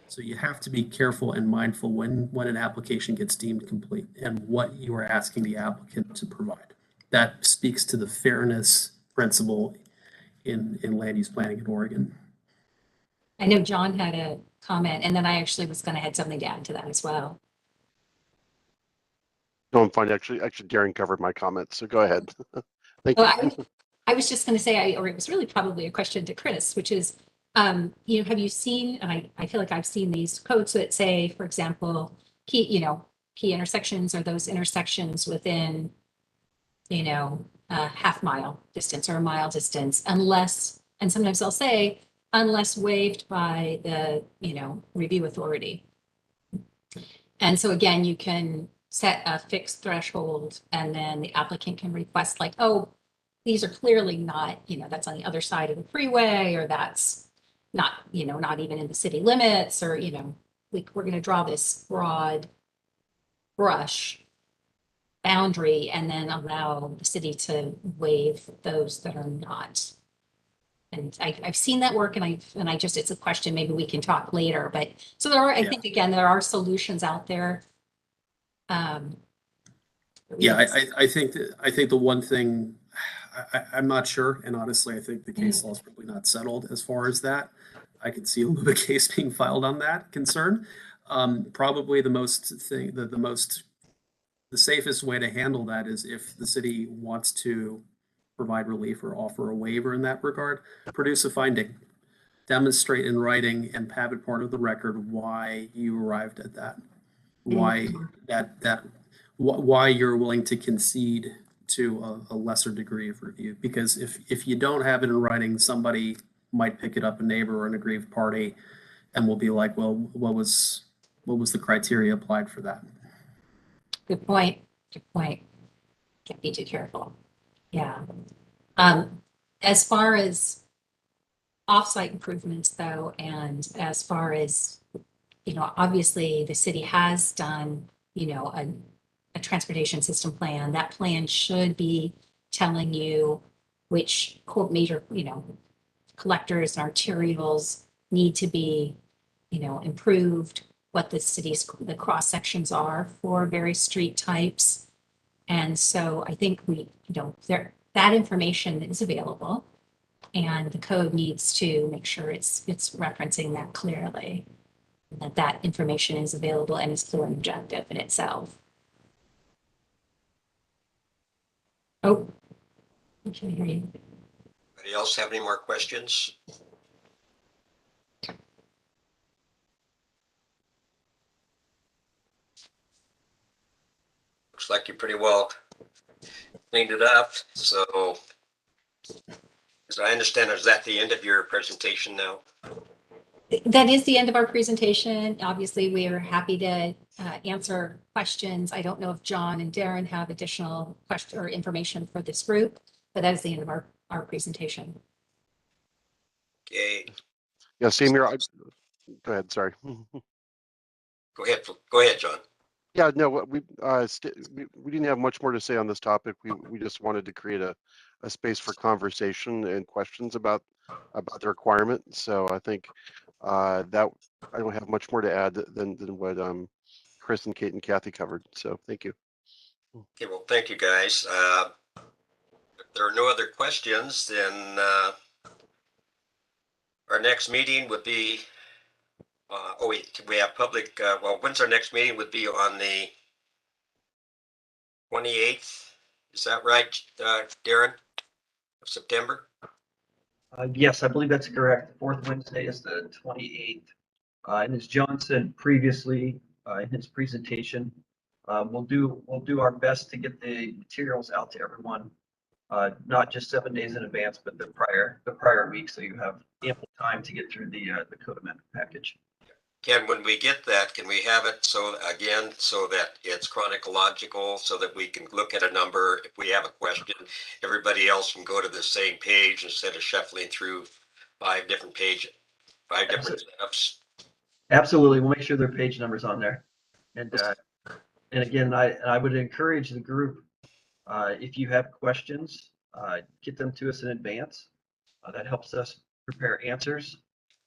So you have to be careful and mindful when an application gets deemed complete and what you are asking the applicant to provide. That speaks to the fairness principle in land use planning in Oregon. I know John had a comment, and then I actually was going to add something to add to that as well. No, I'm fine. Actually, Darren covered my comments, so go ahead. Thank you. I was just going to say, or it was really probably a question to Chris, which is, have you seen, and I feel like I've seen these codes that say, for example, key intersections are those intersections within, a half-mile distance or a mile distance, unless, and sometimes they'll say, unless waived by the, review authority. And so again, you can set a fixed threshold, and then the applicant can request like, oh, these are clearly not, that's on the other side of the freeway, or that's not, not even in the city limits, or, we're going to draw this broad brush boundary and then allow the city to waive those that are not. And I've seen that work, and I just, it's a question, maybe we can talk later, but so there are, I think, again, there are solutions out there. Yeah, I think the one thing I'm not sure, and honestly, I think the case law is probably not settled as far as that. I can see a little bit of case being filed on that concern. Probably the safest way to handle that is if the city wants to provide relief or offer a waiver in that regard, produce a finding, demonstrate in writing, and have it part of the record why you arrived at that, why why you're willing to concede to a lesser degree of review. Because if you don't have it in writing, somebody might pick it up, a neighbor or an aggrieved party, and will be like, well, what was the criteria applied for that? Good point. Can't be too careful. Yeah. As far as offsite improvements though, and as far as, obviously the city has done, a transportation system plan. That plan should be telling you which major, collectors and arterials need to be, improved, what the cross sections are for various street types. And so I think that information is available, and the code needs to make sure it's referencing that clearly, and that information is available and is clear and objective in itself. Oh, I can't hear you. Anybody else have any more questions? Looks like you pretty well cleaned it up. So, as I understand, is that the end of your presentation now? That is the end of our presentation. Obviously, we are happy to answer questions. I don't know if John and Darren have additional question or information for this group, but that is the end of our presentation. Okay. Yeah, same here. Go ahead. Sorry. Go ahead, John. Yeah, no, we didn't have much more to say on this topic. We just wanted to create a space for conversation and questions about the requirement. So I think that I don't have much more to add than what Chris and Kate and Kathy covered. So thank you. Okay, well, thank you guys. If there are no other questions, then our next meeting would be, oh wait, we have public, well, when's our next meeting would be on the 28th? Is that right, Darren? Of September? Yes, I believe that's correct. The fourth Wednesday is the 28th. And as John said previously in his presentation, we'll do our best to get the materials out to everyone, not just 7 days in advance, but the prior week, so you have ample time to get through the code amendment package. Ken, when we get that, can we have it so again, so that it's chronological, so that we can look at a number? If we have a question, everybody else can go to the same page instead of shuffling through 5 different pages, 5 different setups. Absolutely, we'll make sure there are page numbers on there. And again, I would encourage the group, if you have questions, get them to us in advance. That helps us prepare answers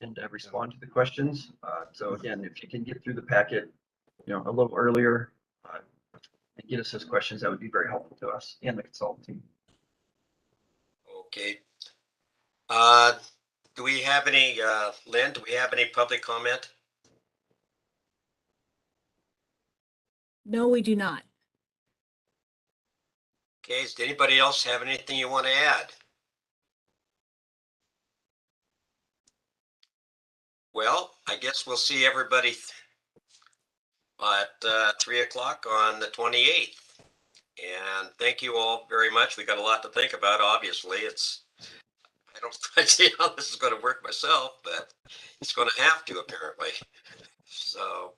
and respond to the questions. So again, if you can get through the packet, a little earlier and get us those questions, that would be very helpful to us and the consultant team. Okay. Do we have any, Lynn, do we have any public comment? No, we do not. Okay, does anybody else have anything you want to add? Well, I guess we'll see everybody at 3 o'clock on the 28th. And thank you all very much. We got a lot to think about, obviously. I don't quite see how this is going to work myself, but it's going to have to, apparently. So